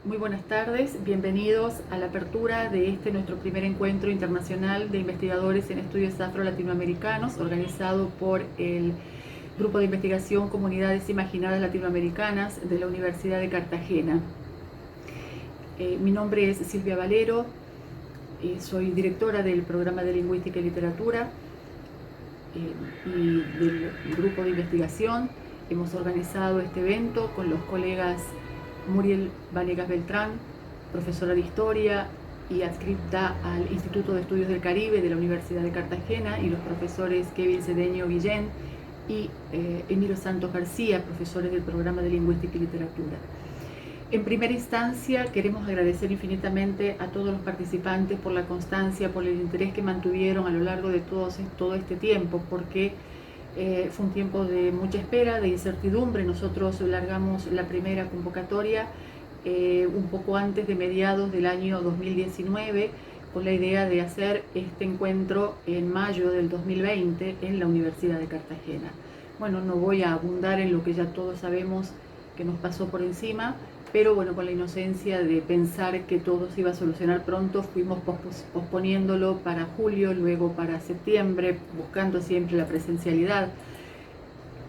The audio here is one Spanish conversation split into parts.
Muy buenas tardes, bienvenidos a la apertura de nuestro primer encuentro internacional de investigadores en estudios afro-latinoamericanos, organizado por el Grupo de Investigación Comunidades Imaginadas Latinoamericanas de la Universidad de Cartagena. Mi nombre es Silvia Valero, soy directora del Programa de Lingüística y Literatura y del Grupo de Investigación. Hemos organizado este evento con los colegas Muriel Vanegas Beltrán, profesora de Historia y adscripta al Instituto de Estudios del Caribe de la Universidad de Cartagena, y los profesores Kevin Cedeño Guillén y Emilio Santos García, profesores del Programa de Lingüística y Literatura. En primera instancia, queremos agradecer infinitamente a todos los participantes por la constancia, por el interés que mantuvieron a lo largo de todo este tiempo, porque fue un tiempo de mucha espera, de incertidumbre. Nosotros largamos la primera convocatoria un poco antes de mediados del año 2019, con la idea de hacer este encuentro en mayo del 2020 en la Universidad de Cartagena. Bueno, no voy a abundar en lo que ya todos sabemos que nos pasó por encima, pero bueno, con la inocencia de pensar que todo se iba a solucionar pronto, fuimos posponiéndolo para julio, luego para septiembre, buscando siempre la presencialidad.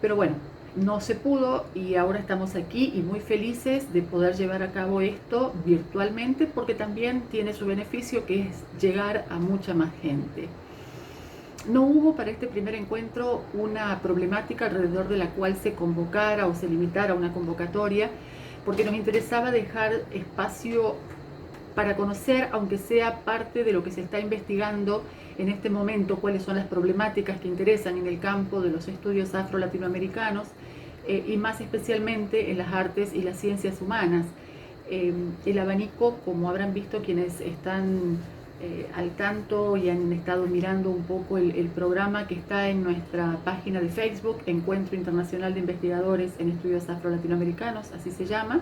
Pero bueno, no se pudo, y ahora estamos aquí y muy felices de poder llevar a cabo esto virtualmente, porque también tiene su beneficio, que es llegar a mucha más gente. No hubo para este primer encuentro una problemática alrededor de la cual se convocara o se limitara una convocatoria, porque nos interesaba dejar espacio para conocer, aunque sea parte de lo que se está investigando en este momento, cuáles son las problemáticas que interesan en el campo de los estudios afro-latinoamericanos y más especialmente en las artes y las ciencias humanas. El abanico, como habrán visto quienes están al tanto y han estado mirando un poco el programa que está en nuestra página de Facebook, Encuentro Internacional de Investigadores en Estudios Afro-Latinoamericanos, así se llama.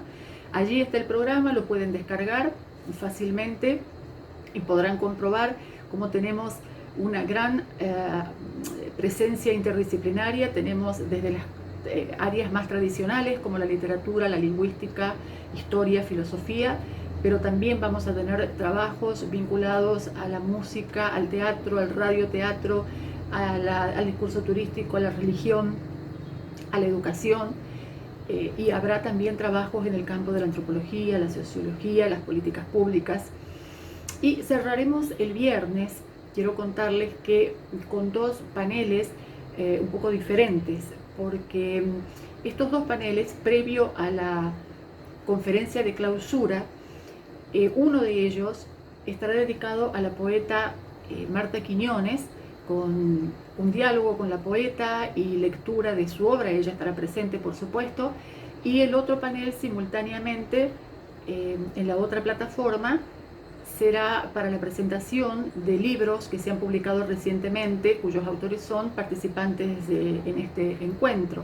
Allí está el programa, lo pueden descargar fácilmente y podrán comprobar cómo tenemos una gran presencia interdisciplinaria. Tenemos desde las áreas más tradicionales como la literatura, la lingüística, historia, filosofía, pero también vamos a tener trabajos vinculados a la música, al teatro, al radioteatro, al discurso turístico, a la religión, a la educación, y habrá también trabajos en el campo de la antropología, la sociología, las políticas públicas. Y cerraremos el viernes, quiero contarles que con dos paneles un poco diferentes, porque estos dos paneles, previo a la conferencia de clausura, uno de ellos estará dedicado a la poeta Marta Quiñones, con un diálogo con la poeta y lectura de su obra. Ella estará presente, por supuesto, y el otro panel simultáneamente en la otra plataforma será para la presentación de libros que se han publicado recientemente, cuyos autores son participantes en este encuentro.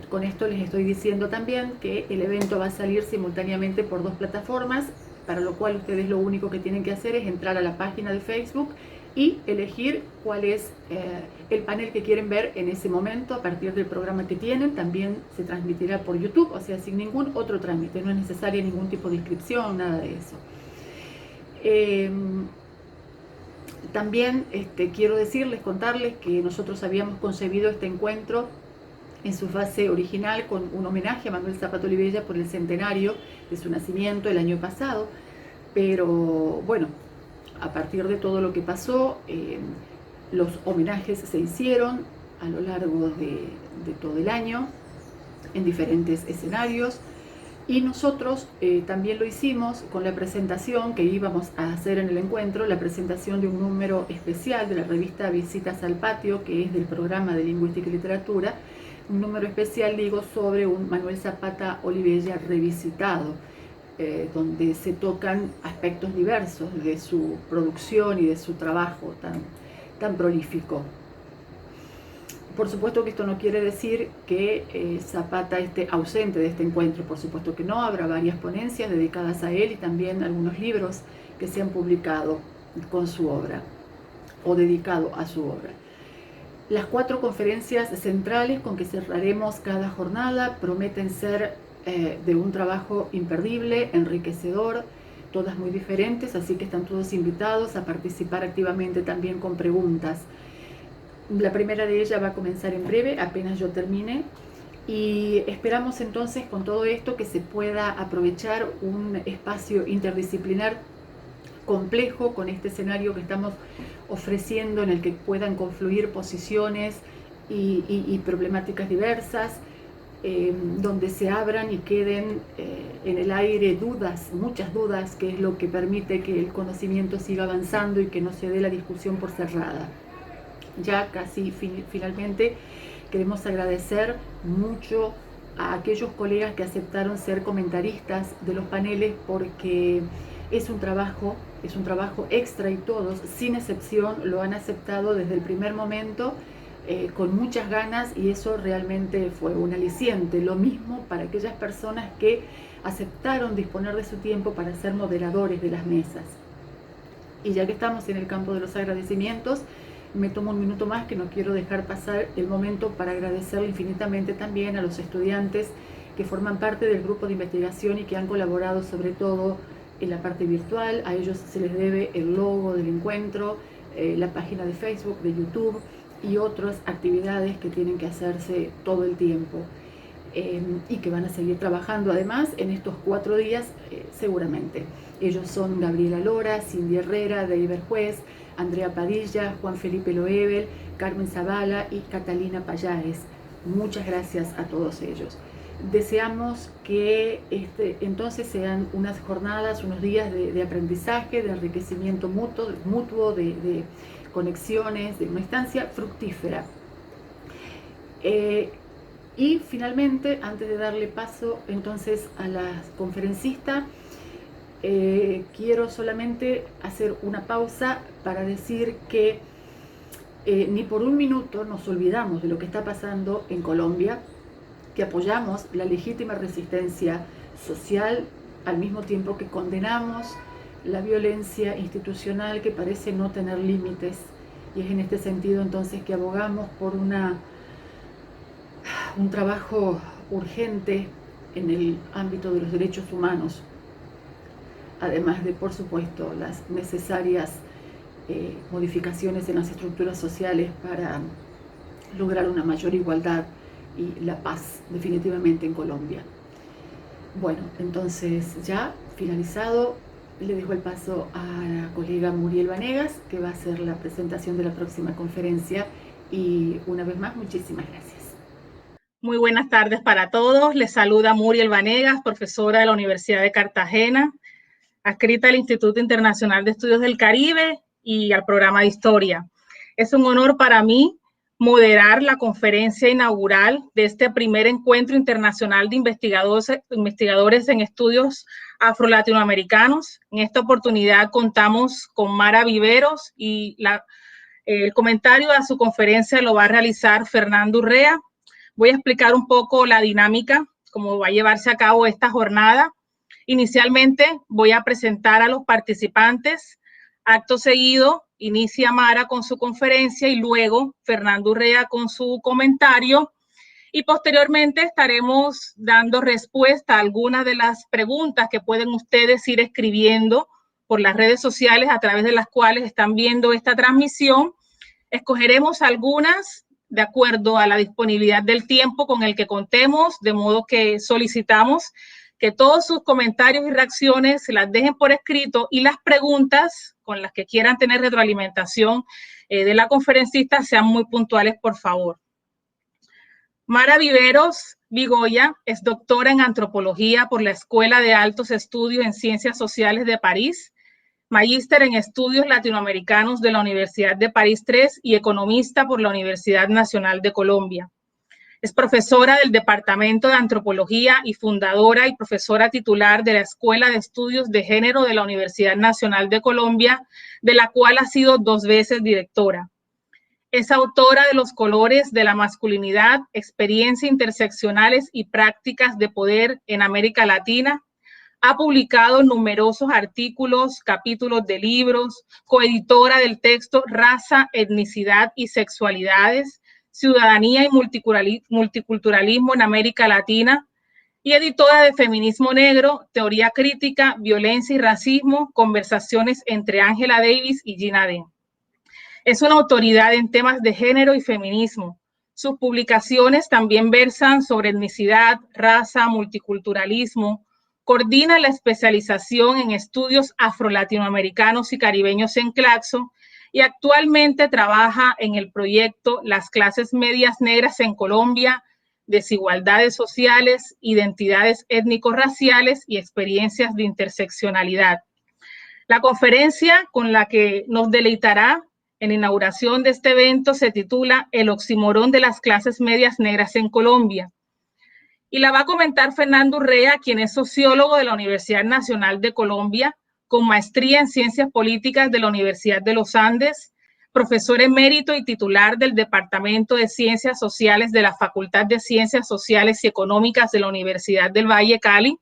Con esto les estoy diciendo también que el evento va a salir simultáneamente por dos plataformas, para lo cual ustedes lo único que tienen que hacer es entrar a la página de Facebook y elegir cuál es el panel que quieren ver en ese momento a partir del programa que tienen. También se transmitirá por YouTube, o sea, sin ningún otro trámite, no es necesaria ningún tipo de inscripción, nada de eso. También quiero contarles que nosotros habíamos concebido este encuentro en su fase original con un homenaje a Manuel Zapato Olivella por el centenario de su nacimiento el año pasado, pero bueno, a partir de todo lo que pasó, los homenajes se hicieron a lo largo de todo el año en diferentes escenarios. Y nosotros también lo hicimos con la presentación que íbamos a hacer en el encuentro, la presentación de un número especial de la revista Visitas al Patio, que es del programa de Lingüística y Literatura, un número especial, digo, sobre un Manuel Zapata Olivella revisitado, donde se tocan aspectos diversos de su producción y de su trabajo tan prolífico. Por supuesto que esto no quiere decir que Zapata esté ausente de este encuentro, por supuesto que no, habrá varias ponencias dedicadas a él y también algunos libros que se han publicado con su obra o dedicado a su obra. Las 4 conferencias centrales con que cerraremos cada jornada prometen ser de un trabajo imperdible, enriquecedor, todas muy diferentes, así que están todos invitados a participar activamente también con preguntas. La primera de ellas va a comenzar en breve, apenas yo termine, y esperamos entonces con todo esto que se pueda aprovechar un espacio interdisciplinar complejo con este escenario que estamos ofreciendo, en el que puedan confluir posiciones y problemáticas diversas, donde se abran y queden en el aire dudas, muchas dudas, que es lo que permite que el conocimiento siga avanzando y que no se dé la discusión por cerrada. Ya casi finalmente queremos agradecer mucho a aquellos colegas que aceptaron ser comentaristas de los paneles, porque es un trabajo extra y todos, sin excepción, lo han aceptado desde el primer momento con muchas ganas, y eso realmente fue un aliciente. Lo mismo para aquellas personas que aceptaron disponer de su tiempo para ser moderadores de las mesas. Y ya que estamos en el campo de los agradecimientos, me tomo un minuto más, que no quiero dejar pasar el momento para agradecerle infinitamente también a los estudiantes que forman parte del grupo de investigación y que han colaborado sobre todo en la parte virtual. A ellos se les debe el logo del encuentro, la página de Facebook, de YouTube y otras actividades que tienen que hacerse todo el tiempo. Y que van a seguir trabajando además en estos 4 días seguramente. Ellos son Gabriela Lora, Cindy Herrera, Deiber Juez, Andrea Padilla, Juan Felipe Loebel, Carmen Zavala y Catalina Payares. Muchas gracias a todos ellos. Deseamos que entonces sean unas jornadas, unos días de aprendizaje, de enriquecimiento mutuo, de conexiones, de una instancia fructífera. Y finalmente, antes de darle paso entonces a la conferencista, quiero solamente hacer una pausa para decir que ni por un minuto nos olvidamos de lo que está pasando en Colombia, que apoyamos la legítima resistencia social al mismo tiempo que condenamos la violencia institucional que parece no tener límites, y es en este sentido entonces que abogamos por un trabajo urgente en el ámbito de los derechos humanos, además de, por supuesto, las necesarias modificaciones en las estructuras sociales para lograr una mayor igualdad y la paz definitivamente en Colombia. Bueno, entonces ya finalizado, le dejo el paso a la colega Muriel Vanegas, que va a hacer la presentación de la próxima conferencia, y una vez más, muchísimas gracias. Muy buenas tardes para todos. Les saluda Muriel Vanegas, profesora de la Universidad de Cartagena, adscrita al Instituto Internacional de Estudios del Caribe y al programa de Historia. Es un honor para mí moderar la conferencia inaugural de este primer encuentro internacional de investigadores en estudios afro-latinoamericanos. En esta oportunidad contamos con Mara Viveros y el comentario a su conferencia lo va a realizar Fernando Urrea. Voy a explicar un poco la dinámica, cómo va a llevarse a cabo esta jornada. Inicialmente voy a presentar a los participantes. Acto seguido, inicia Mara con su conferencia y luego Fernando Urrea con su comentario. Y posteriormente estaremos dando respuesta a algunas de las preguntas que pueden ustedes ir escribiendo por las redes sociales a través de las cuales están viendo esta transmisión. Escogeremos algunas de acuerdo a la disponibilidad del tiempo con el que contemos, de modo que solicitamos que todos sus comentarios y reacciones se las dejen por escrito, y las preguntas con las que quieran tener retroalimentación de la conferencista sean muy puntuales, por favor. Mara Viveros Vigoya es doctora en antropología por la Escuela de Altos Estudios en Ciencias Sociales de París, magíster en estudios latinoamericanos de la Universidad de París III y economista por la Universidad Nacional de Colombia. Es profesora del Departamento de Antropología y fundadora y profesora titular de la Escuela de Estudios de Género de la Universidad Nacional de Colombia, de la cual ha sido 2 veces directora. Es autora de Los colores de la masculinidad, experiencias interseccionales y prácticas de poder en América Latina. Ha publicado numerosos artículos, capítulos de libros, coeditora del texto Raza, Etnicidad y Sexualidades, Ciudadanía y Multiculturalismo en América Latina, y editora de Feminismo Negro, Teoría Crítica, Violencia y Racismo, Conversaciones entre Angela Davis y Gina Dehn. Es una autoridad en temas de género y feminismo. Sus publicaciones también versan sobre etnicidad, raza, multiculturalismo. Coordina la especialización en estudios afro-latinoamericanos y caribeños en Claxo y actualmente trabaja en el proyecto Las clases medias negras en Colombia, desigualdades sociales, identidades étnico-raciales y experiencias de interseccionalidad. La conferencia con la que nos deleitará en la inauguración de este evento se titula El oxímoron de las clases medias negras en Colombia. Y la va a comentar Fernando Urrea, quien es sociólogo de la Universidad Nacional de Colombia, con maestría en Ciencias Políticas de la Universidad de los Andes, profesor emérito y titular del Departamento de Ciencias Sociales de la Facultad de Ciencias Sociales y Económicas de la Universidad del Valle, Cali.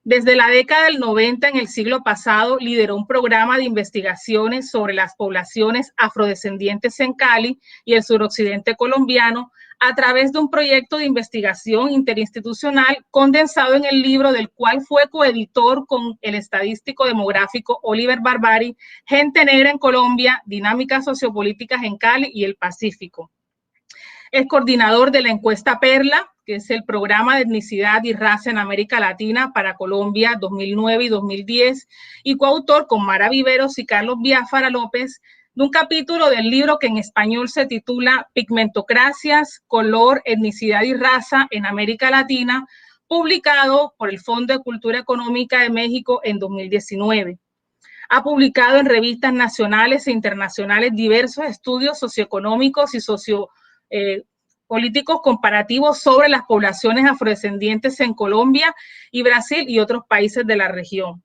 Desde la década del 90 en el siglo pasado, lideró un programa de investigaciones sobre las poblaciones afrodescendientes en Cali y el suroccidente colombiano a través de un proyecto de investigación interinstitucional condensado en el libro del cual fue coeditor con el estadístico demográfico Oliver Barbari, Gente Negra en Colombia, Dinámicas Sociopolíticas en Cali y el Pacífico. Es coordinador de la encuesta Perla, que es el programa de etnicidad y raza en América Latina para Colombia 2009 y 2010, y coautor con Mara Viveros y Carlos Biafara López de un capítulo del libro que en español se titula Pigmentocracias, Color, Etnicidad y Raza en América Latina, publicado por el Fondo de Cultura Económica de México en 2019. Ha publicado en revistas nacionales e internacionales diversos estudios socioeconómicos y políticos comparativos sobre las poblaciones afrodescendientes en Colombia y Brasil y otros países de la región.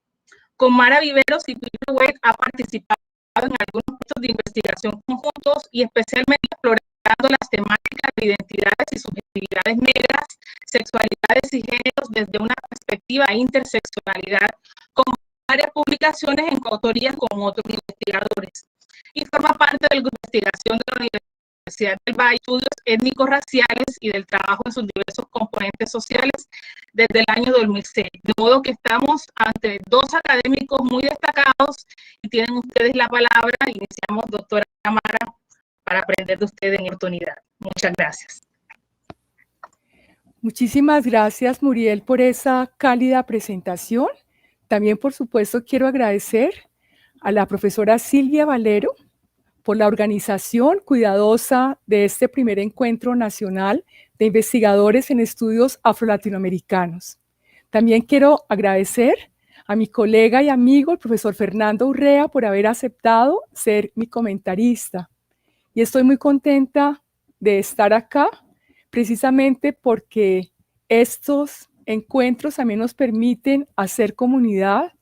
Con Mara Viveros y Peter Wade ha participado en algunos proyectos de investigación conjuntos y especialmente explorando las temáticas de identidades y subjetividades negras, sexualidades y géneros desde una perspectiva de interseccionalidad, con varias publicaciones en coautoría con otros investigadores. Y forma parte del grupo de investigación de la Universidad del Valle, estudios étnicos raciales y del trabajo en sus diversos componentes sociales desde el año 2006. De modo que estamos ante 2 académicos muy destacados y tienen ustedes la palabra. Iniciamos, doctora Mara, para aprender de ustedes en oportunidad. Muchas gracias. Muchísimas gracias, Muriel, por esa cálida presentación. También, por supuesto, quiero agradecer a la profesora Silvia Valero por la organización cuidadosa de este primer encuentro nacional de investigadores en estudios afro-latinoamericanos. También quiero agradecer a mi colega y amigo, el profesor Fernando Urrea, por haber aceptado ser mi comentarista. Y estoy muy contenta de estar acá, precisamente porque estos encuentros también nos permiten hacer comunidad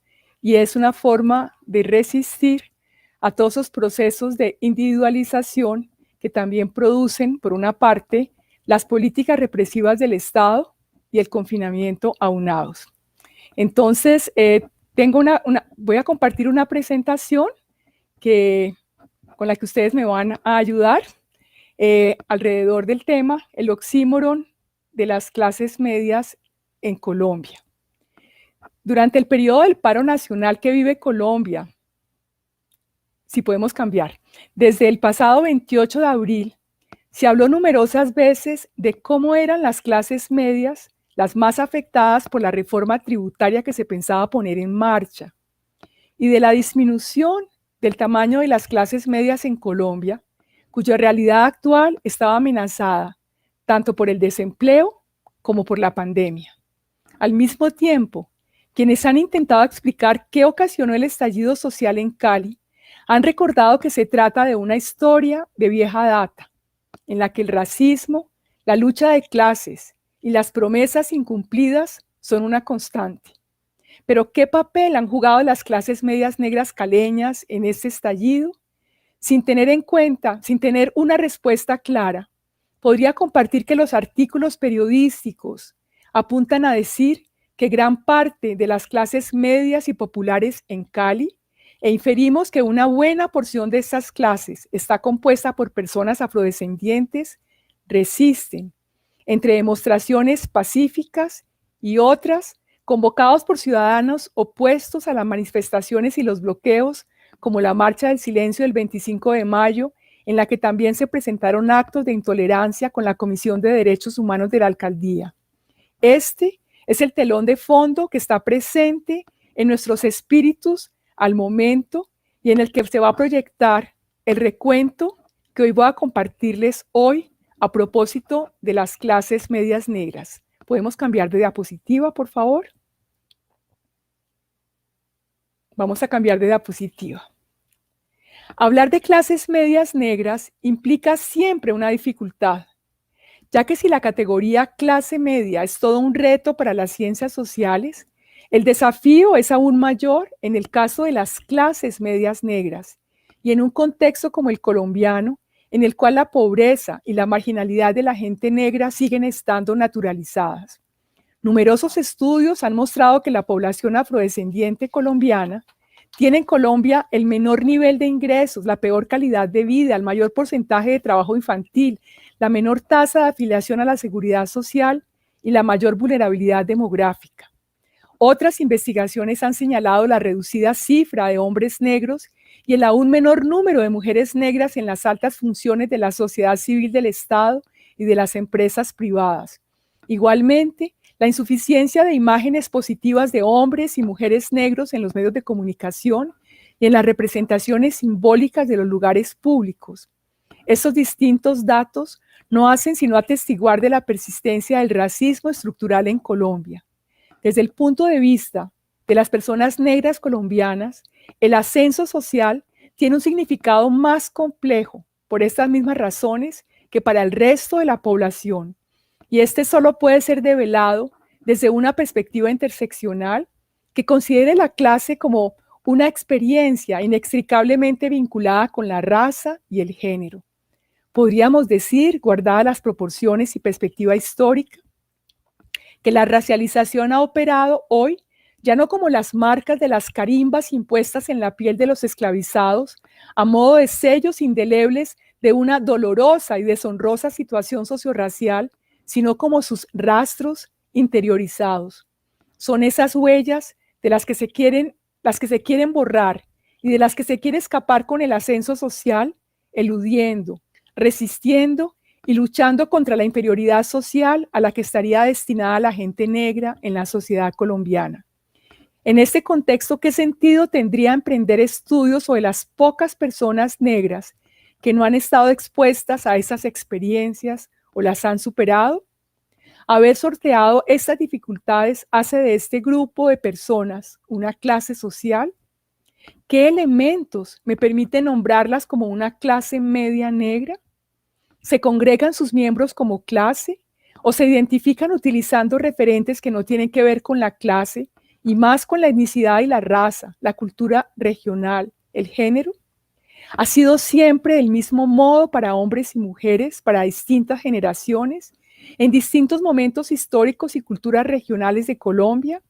y es una forma de resistir a todos esos procesos de individualización que también producen, por una parte, las políticas represivas del Estado y el confinamiento aunados. Entonces, voy a compartir una presentación con la que ustedes me van a ayudar alrededor del tema, el oxímoron de las clases medias en Colombia. Durante el periodo del paro nacional que vive Colombia, si podemos cambiar, desde el pasado 28 de abril, se habló numerosas veces de cómo eran las clases medias las más afectadas por la reforma tributaria que se pensaba poner en marcha y de la disminución del tamaño de las clases medias en Colombia, cuya realidad actual estaba amenazada tanto por el desempleo como por la pandemia. Al mismo tiempo, quienes han intentado explicar qué ocasionó el estallido social en Cali han recordado que se trata de una historia de vieja data, en la que el racismo, la lucha de clases y las promesas incumplidas son una constante. Pero ¿qué papel han jugado las clases medias negras caleñas en este estallido? Sin tener una respuesta clara, podría compartir que los artículos periodísticos apuntan a decir que gran parte de las clases medias y populares en Cali, e inferimos que una buena porción de estas clases está compuesta por personas afrodescendientes, resisten, entre demostraciones pacíficas y otras convocados por ciudadanos opuestos a las manifestaciones y los bloqueos, como la Marcha del Silencio del 25 de mayo, en la que también se presentaron actos de intolerancia con la Comisión de Derechos Humanos de la Alcaldía. Este es el telón de fondo que está presente en nuestros espíritus al momento y en el que se va a proyectar el recuento que hoy voy a compartirles hoy a propósito de las clases medias negras. ¿Podemos cambiar de diapositiva, por favor? Vamos a cambiar de diapositiva. Hablar de clases medias negras implica siempre una dificultad, ya que si la categoría clase media es todo un reto para las ciencias sociales, el desafío es aún mayor en el caso de las clases medias negras y en un contexto como el colombiano, en el cual la pobreza y la marginalidad de la gente negra siguen estando naturalizadas. Numerosos estudios han mostrado que la población afrodescendiente colombiana tiene en Colombia el menor nivel de ingresos, la peor calidad de vida, el mayor porcentaje de trabajo infantil, la menor tasa de afiliación a la seguridad social y la mayor vulnerabilidad demográfica. Otras investigaciones han señalado la reducida cifra de hombres negros y el aún menor número de mujeres negras en las altas funciones de la sociedad civil del Estado y de las empresas privadas. Igualmente, la insuficiencia de imágenes positivas de hombres y mujeres negros en los medios de comunicación y en las representaciones simbólicas de los lugares públicos. Estos distintos datos no hacen sino atestiguar de la persistencia del racismo estructural en Colombia. Desde el punto de vista de las personas negras colombianas, el ascenso social tiene un significado más complejo por estas mismas razones que para el resto de la población. Y este solo puede ser develado desde una perspectiva interseccional que considere la clase como una experiencia inextricablemente vinculada con la raza y el género. Podríamos decir, guardadas las proporciones y perspectiva histórica, que la racialización ha operado hoy ya no como las marcas de las carimbas impuestas en la piel de los esclavizados, a modo de sellos indelebles de una dolorosa y deshonrosa situación sociorracial, sino como sus rastros interiorizados. Son esas huellas de las que se quieren borrar y de las que se quiere escapar con el ascenso social, eludiendo, resistiendo y luchando contra la inferioridad social a la que estaría destinada la gente negra en la sociedad colombiana. En este contexto, ¿qué sentido tendría emprender estudios sobre las pocas personas negras que no han estado expuestas a esas experiencias o las han superado? Haber sorteado estas dificultades hace de este grupo de personas una clase social. ¿Qué elementos me permiten nombrarlas como una clase media negra? ¿Se congregan sus miembros como clase o se identifican utilizando referentes que no tienen que ver con la clase y más con la etnicidad y la raza, la cultura regional, el género? ¿Ha sido siempre del mismo modo para hombres y mujeres, para distintas generaciones, en distintos momentos históricos y culturas regionales de Colombia?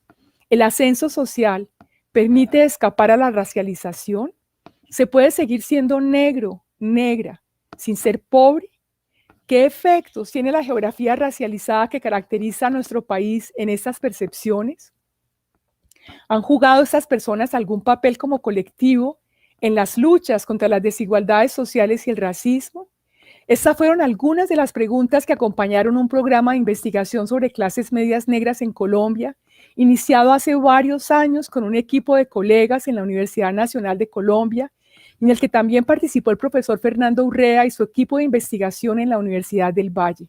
¿El ascenso social permite escapar a la racialización? ¿Se puede seguir siendo negro, negra, sin ser pobre? ¿Qué efectos tiene la geografía racializada que caracteriza a nuestro país en estas percepciones? ¿Han jugado estas personas algún papel como colectivo en las luchas contra las desigualdades sociales y el racismo? Estas fueron algunas de las preguntas que acompañaron un programa de investigación sobre clases medias negras en Colombia, iniciado hace varios años con un equipo de colegas en la Universidad Nacional de Colombia, en el que también participó el profesor Fernando Urrea y su equipo de investigación en la Universidad del Valle.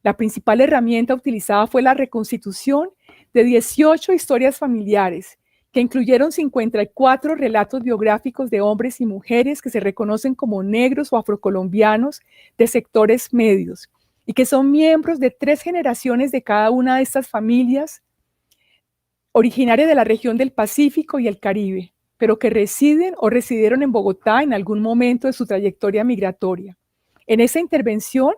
La principal herramienta utilizada fue la reconstitución de 18 historias familiares, que incluyeron 54 relatos biográficos de hombres y mujeres que se reconocen como negros o afrocolombianos de sectores medios y que son miembros de 3 generaciones de cada una de estas familias originarias de la región del Pacífico y el Caribe, pero que residen o residieron en Bogotá en algún momento de su trayectoria migratoria. En esa intervención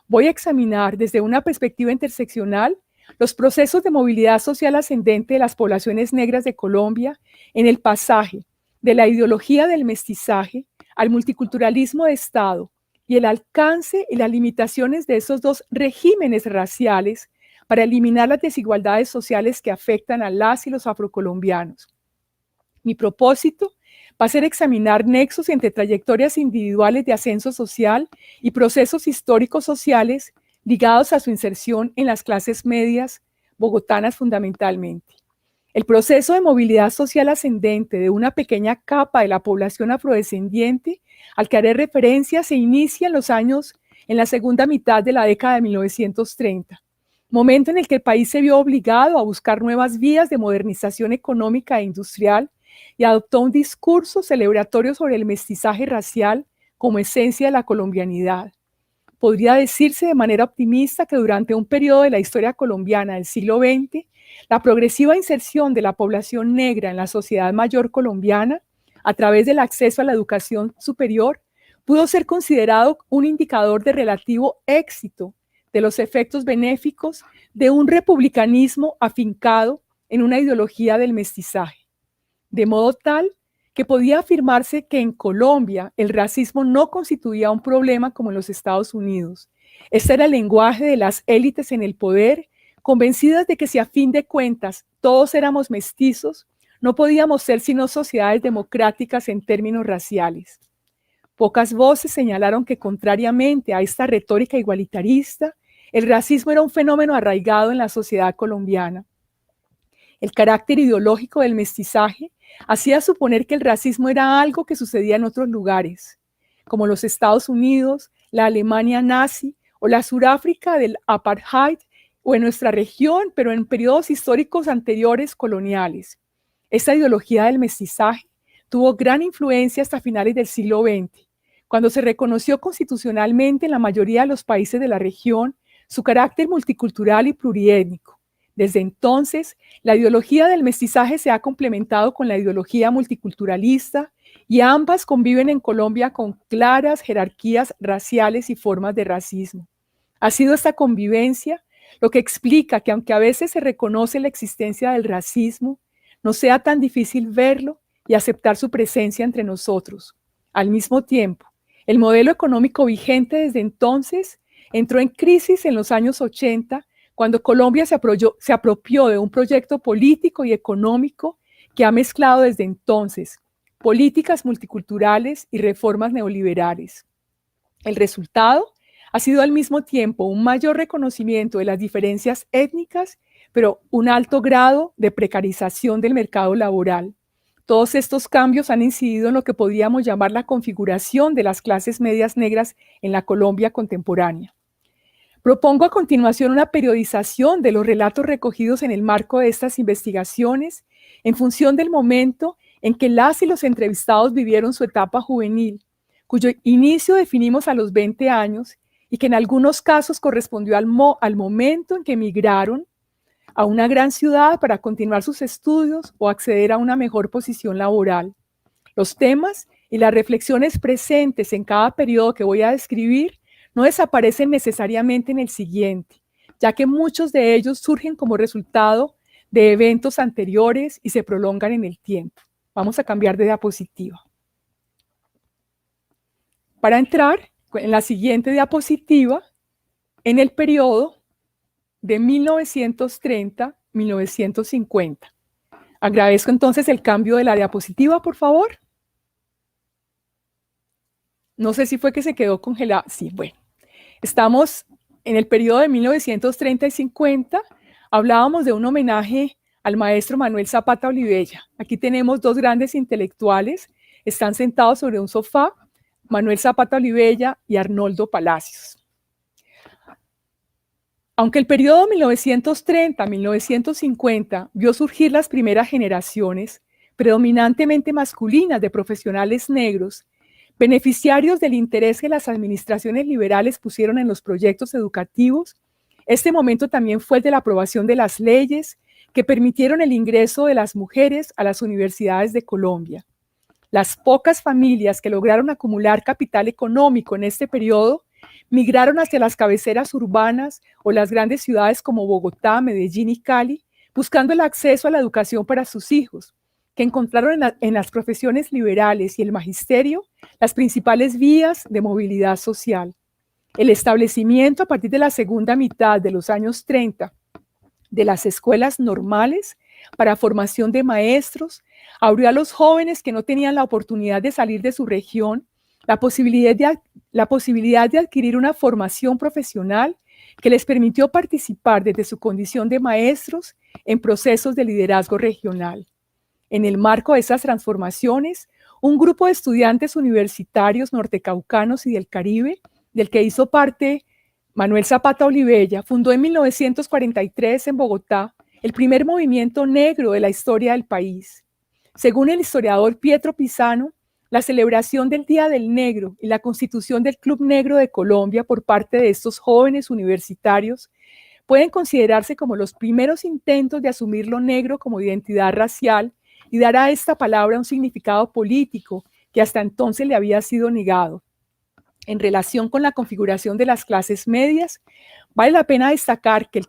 voy a examinar desde una perspectiva interseccional los procesos de movilidad social ascendente de las poblaciones negras de Colombia en el pasaje de la ideología del mestizaje al multiculturalismo de Estado y el alcance y las limitaciones de esos dos regímenes raciales para eliminar las desigualdades sociales que afectan a las y los afrocolombianos. Mi propósito va a ser examinar nexos entre trayectorias individuales de ascenso social y procesos históricos sociales ligados a su inserción en las clases medias bogotanas fundamentalmente. El proceso de movilidad social ascendente de una pequeña capa de la población afrodescendiente al que haré referencia se inicia en la segunda mitad de la década de 1930, momento en el que el país se vio obligado a buscar nuevas vías de modernización económica e industrial y adoptó un discurso celebratorio sobre el mestizaje racial como esencia de la colombianidad. Podría decirse de manera optimista que durante un periodo de la historia colombiana del siglo XX, la progresiva inserción de la población negra en la sociedad mayor colombiana a través del acceso a la educación superior pudo ser considerado un indicador de relativo éxito de los efectos benéficos de un republicanismo afincado en una ideología del mestizaje, de modo tal que podía afirmarse que en Colombia el racismo no constituía un problema como en los Estados Unidos. Este era el lenguaje de las élites en el poder, convencidas de que si a fin de cuentas todos éramos mestizos, no podíamos ser sino sociedades democráticas en términos raciales. Pocas voces señalaron que, contrariamente a esta retórica igualitarista, el racismo era un fenómeno arraigado en la sociedad colombiana. El carácter ideológico del mestizaje hacía suponer que el racismo era algo que sucedía en otros lugares, como los Estados Unidos, la Alemania nazi o la Sudáfrica del apartheid, o en nuestra región, pero en periodos históricos anteriores coloniales. Esta ideología del mestizaje tuvo gran influencia hasta finales del siglo XX, cuando se reconoció constitucionalmente en la mayoría de los países de la región su carácter multicultural y pluriétnico. Desde entonces, la ideología del mestizaje se ha complementado con la ideología multiculturalista y ambas conviven en Colombia con claras jerarquías raciales y formas de racismo. Ha sido esta convivencia lo que explica que, aunque a veces se reconoce la existencia del racismo, no sea tan difícil verlo y aceptar su presencia entre nosotros. Al mismo tiempo, el modelo económico vigente desde entonces entró en crisis en los años 80, cuando Colombia se apropió de un proyecto político y económico que ha mezclado desde entonces políticas multiculturales y reformas neoliberales. El resultado ha sido al mismo tiempo un mayor reconocimiento de las diferencias étnicas, pero un alto grado de precarización del mercado laboral. Todos estos cambios han incidido en lo que podríamos llamar la configuración de las clases medias negras en la Colombia contemporánea. Propongo a continuación una periodización de los relatos recogidos en el marco de estas investigaciones en función del momento en que las y los entrevistados vivieron su etapa juvenil, cuyo inicio definimos a los 20 años y que en algunos casos correspondió al momento en que emigraron a una gran ciudad para continuar sus estudios o acceder a una mejor posición laboral. Los temas y las reflexiones presentes en cada periodo que voy a describir no desaparecen necesariamente en el siguiente, ya que muchos de ellos surgen como resultado de eventos anteriores y se prolongan en el tiempo. Vamos a cambiar de diapositiva. Para entrar en la siguiente diapositiva, en el periodo de 1930-1950. Agradezco entonces el cambio de la diapositiva, por favor. No sé si fue que se quedó congelada. Sí, bueno. Estamos en el periodo de 1930 y 50. Hablábamos de un homenaje al maestro Manuel Zapata Olivella. Aquí tenemos dos grandes intelectuales. Están sentados sobre un sofá, Manuel Zapata Olivella y Arnoldo Palacios. Aunque el periodo 1930-1950 vio surgir las primeras generaciones, predominantemente masculinas, de profesionales negros, beneficiarios del interés que las administraciones liberales pusieron en los proyectos educativos, este momento también fue el de la aprobación de las leyes que permitieron el ingreso de las mujeres a las universidades de Colombia. Las pocas familias que lograron acumular capital económico en este periodo migraron hacia las cabeceras urbanas o las grandes ciudades como Bogotá, Medellín y Cali, buscando el acceso a la educación para sus hijos, que encontraron en las profesiones liberales y el magisterio las principales vías de movilidad social. El establecimiento a partir de la segunda mitad de los años 30 de las escuelas normales para formación de maestros abrió a los jóvenes que no tenían la oportunidad de salir de su región la posibilidad de adquirir una formación profesional que les permitió participar desde su condición de maestros en procesos de liderazgo regional. En el marco de esas transformaciones, un grupo de estudiantes universitarios nortecaucanos y del Caribe, del que hizo parte Manuel Zapata Olivella, fundó en 1943 en Bogotá el primer movimiento negro de la historia del país. Según el historiador Pietro Pisano, la celebración del Día del Negro y la constitución del Club Negro de Colombia por parte de estos jóvenes universitarios pueden considerarse como los primeros intentos de asumir lo negro como identidad racial y dar a esta palabra un significado político que hasta entonces le había sido negado. En relación con la configuración de las clases medias, vale la pena destacar que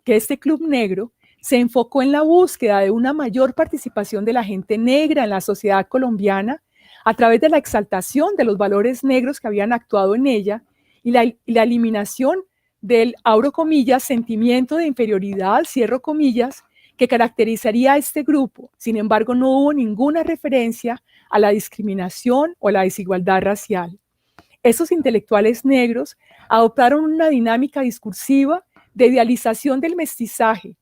este club negro se enfocó en la búsqueda de una mayor participación de la gente negra en la sociedad colombiana a través de la exaltación de los valores negros que habían actuado en ella y la eliminación del, abro comillas, sentimiento de inferioridad, cierro comillas, que caracterizaría a este grupo. Sin embargo, no hubo ninguna referencia a la discriminación o a la desigualdad racial. Esos intelectuales negros adoptaron una dinámica discursiva de idealización del mestizaje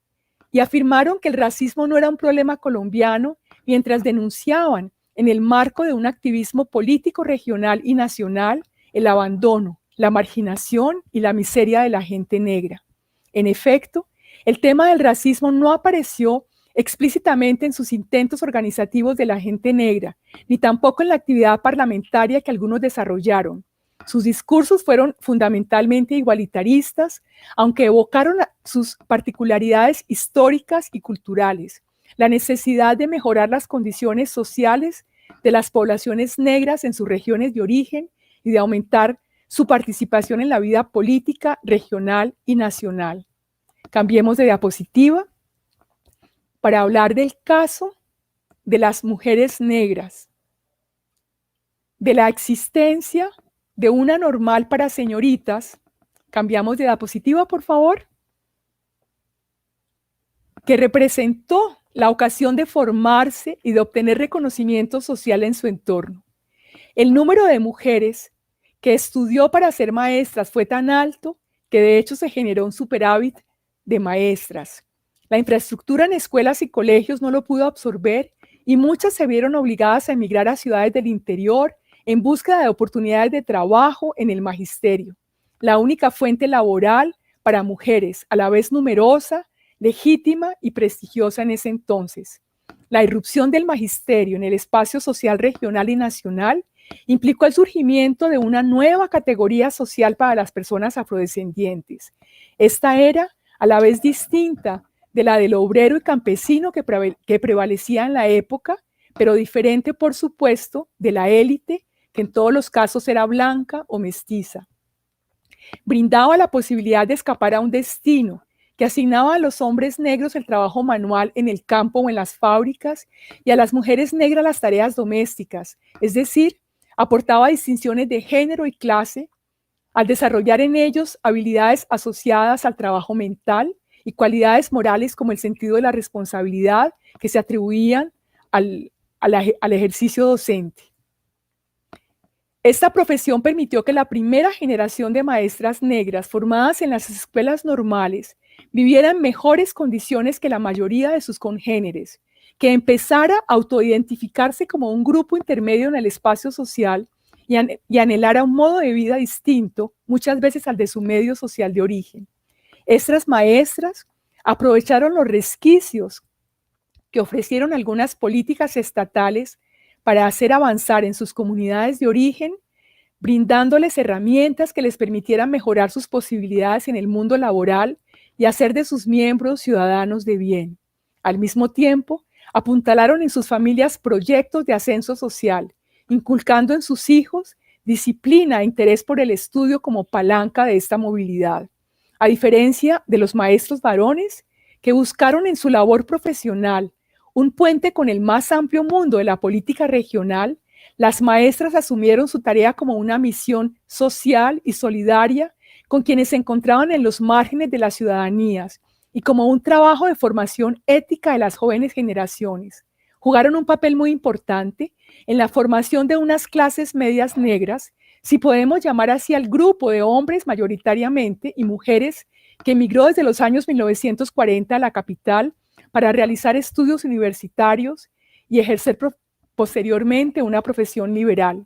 y afirmaron que el racismo no era un problema colombiano, mientras denunciaban, en el marco de un activismo político regional y nacional, el abandono, la marginación y la miseria de la gente negra. En efecto, el tema del racismo no apareció explícitamente en sus intentos organizativos de la gente negra, ni tampoco en la actividad parlamentaria que algunos desarrollaron. Sus discursos fueron fundamentalmente igualitaristas, aunque evocaron sus particularidades históricas y culturales, la necesidad de mejorar las condiciones sociales de las poblaciones negras en sus regiones de origen y de aumentar su participación en la vida política, regional y nacional. Cambiemos de diapositiva para hablar del caso de las mujeres negras, de la existencia de una normal para señoritas. Cambiamos de diapositiva, por favor, que representó la ocasión de formarse y de obtener reconocimiento social en su entorno. El número de mujeres que estudió para ser maestras fue tan alto que de hecho se generó un superávit de maestras. La infraestructura en escuelas y colegios no lo pudo absorber y muchas se vieron obligadas a emigrar a ciudades del interior en búsqueda de oportunidades de trabajo en el magisterio, la única fuente laboral para mujeres, a la vez numerosa, legítima y prestigiosa en ese entonces. La irrupción del magisterio en el espacio social regional y nacional implicó el surgimiento de una nueva categoría social para las personas afrodescendientes. Esta era a la vez distinta de la del obrero y campesino que prevalecía en la época, pero diferente, por supuesto, de la élite, que en todos los casos era blanca o mestiza. Brindaba la posibilidad de escapar a un destino que asignaba a los hombres negros el trabajo manual en el campo o en las fábricas y a las mujeres negras las tareas domésticas, es decir, aportaba distinciones de género y clase al desarrollar en ellos habilidades asociadas al trabajo mental y cualidades morales como el sentido de la responsabilidad que se atribuían al ejercicio docente. Esta profesión permitió que la primera generación de maestras negras formadas en las escuelas normales viviera en mejores condiciones que la mayoría de sus congéneres, que empezara a autoidentificarse como un grupo intermedio en el espacio social y anhelara un modo de vida distinto, muchas veces al de su medio social de origen. Estas maestras aprovecharon los resquicios que ofrecieron algunas políticas estatales para hacer avanzar en sus comunidades de origen, brindándoles herramientas que les permitieran mejorar sus posibilidades en el mundo laboral y hacer de sus miembros ciudadanos de bien. Al mismo tiempo, apuntalaron en sus familias proyectos de ascenso social, inculcando en sus hijos disciplina e interés por el estudio como palanca de esta movilidad. A diferencia de los maestros varones, que buscaron en su labor profesional un puente con el más amplio mundo de la política regional, las maestras asumieron su tarea como una misión social y solidaria con quienes se encontraban en los márgenes de las ciudadanías y como un trabajo de formación ética de las jóvenes generaciones. Jugaron un papel muy importante en la formación de unas clases medias negras, si podemos llamar así al grupo de hombres mayoritariamente y mujeres que emigró desde los años 1940 a la capital para realizar estudios universitarios y ejercer posteriormente una profesión liberal.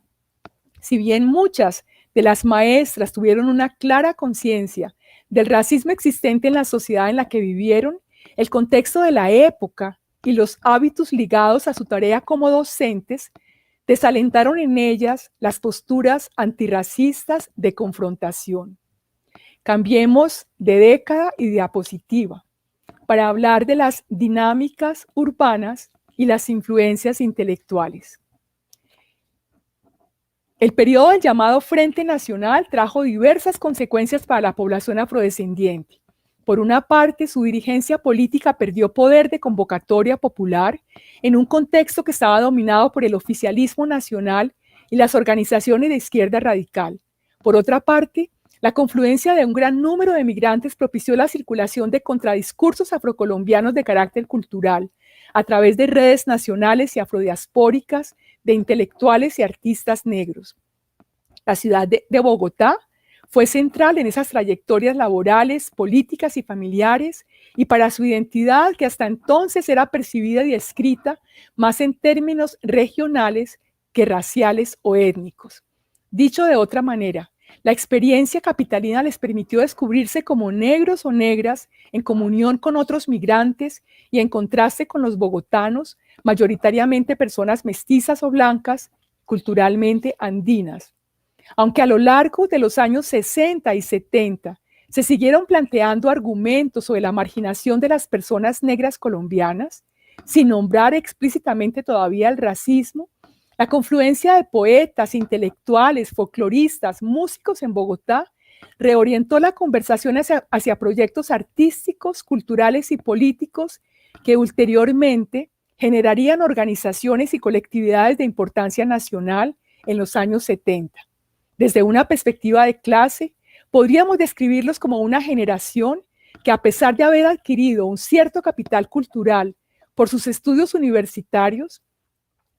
Si bien muchas de las maestras tuvieron una clara conciencia del racismo existente en la sociedad en la que vivieron, el contexto de la época y los hábitos ligados a su tarea como docentes desalentaron en ellas las posturas antirracistas de confrontación. Cambiemos de década y diapositiva para hablar de las dinámicas urbanas y las influencias intelectuales. El periodo del llamado Frente Nacional trajo diversas consecuencias para la población afrodescendiente. Por una parte, su dirigencia política perdió poder de convocatoria popular en un contexto que estaba dominado por el oficialismo nacional y las organizaciones de izquierda radical. Por otra parte, la confluencia de un gran número de migrantes propició la circulación de contradiscursos afrocolombianos de carácter cultural a través de redes nacionales y afrodiaspóricas de intelectuales y artistas negros. La ciudad de Bogotá fue central en esas trayectorias laborales, políticas y familiares, y para su identidad, que hasta entonces era percibida y descrita más en términos regionales que raciales o étnicos. Dicho de otra manera, la experiencia capitalina les permitió descubrirse como negros o negras en comunión con otros migrantes y en contraste con los bogotanos, mayoritariamente personas mestizas o blancas, culturalmente andinas. Aunque a lo largo de los años 60 y 70 se siguieron planteando argumentos sobre la marginación de las personas negras colombianas, sin nombrar explícitamente todavía el racismo, la confluencia de poetas, intelectuales, folcloristas, músicos en Bogotá reorientó la conversación hacia proyectos artísticos, culturales y políticos que ulteriormente generarían organizaciones y colectividades de importancia nacional en los años 70. Desde una perspectiva de clase, podríamos describirlos como una generación que, a pesar de haber adquirido un cierto capital cultural por sus estudios universitarios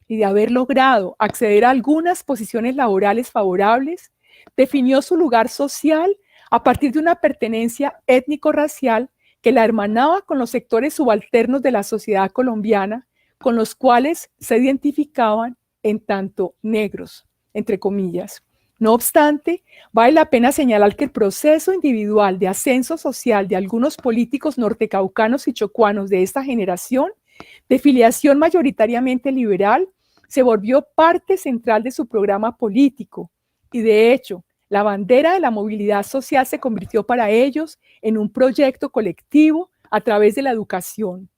y de haber logrado acceder a algunas posiciones laborales favorables, definió su lugar social a partir de una pertenencia étnico-racial que la hermanaba con los sectores subalternos de la sociedad colombiana, con los cuales se identificaban en tanto negros, entre comillas. No obstante, vale la pena señalar que el proceso individual de ascenso social de algunos políticos nortecaucanos y chocuanos de esta generación, de filiación mayoritariamente liberal, se volvió parte central de su programa político y, de hecho, la bandera de la movilidad social se convirtió para ellos en un proyecto colectivo a través de la educación.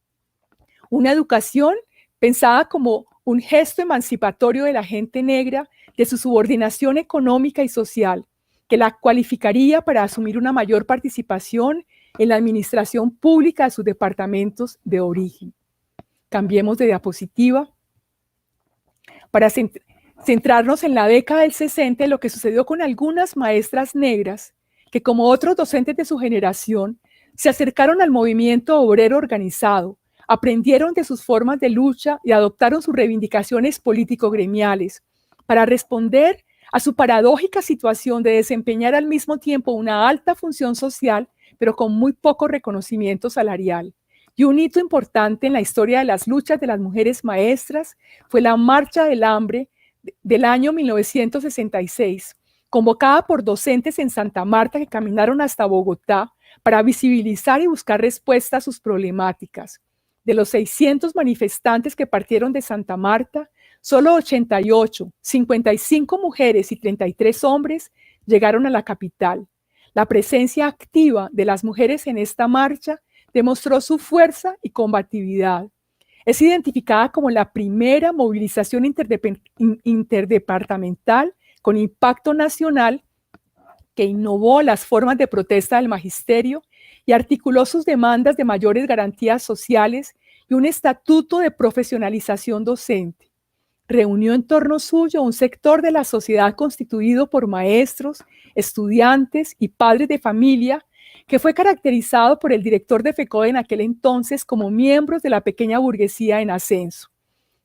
Una educación pensada como un gesto emancipatorio de la gente negra de su subordinación económica y social, que la cualificaría para asumir una mayor participación en la administración pública de sus departamentos de origen. Cambiemos de diapositiva para centrarnos en la década del 60, en lo que sucedió con algunas maestras negras que, como otros docentes de su generación, se acercaron al movimiento obrero organizado, aprendieron de sus formas de lucha y adoptaron sus reivindicaciones político-gremiales para responder a su paradójica situación de desempeñar al mismo tiempo una alta función social, pero con muy poco reconocimiento salarial. Y un hito importante en la historia de las luchas de las mujeres maestras fue la Marcha del Hambre del año 1966, convocada por docentes en Santa Marta que caminaron hasta Bogotá para visibilizar y buscar respuesta a sus problemáticas. De los 600 manifestantes que partieron de Santa Marta, solo 88, 55 mujeres y 33 hombres llegaron a la capital. La presencia activa de las mujeres en esta marcha demostró su fuerza y combatividad. Es identificada como la primera movilización interdepartamental con impacto nacional que innovó las formas de protesta del magisterio y articuló sus demandas de mayores garantías sociales y un estatuto de profesionalización docente. Reunió en torno suyo un sector de la sociedad constituido por maestros, estudiantes y padres de familia, que fue caracterizado por el director de FECODE en aquel entonces como miembros de la pequeña burguesía en ascenso.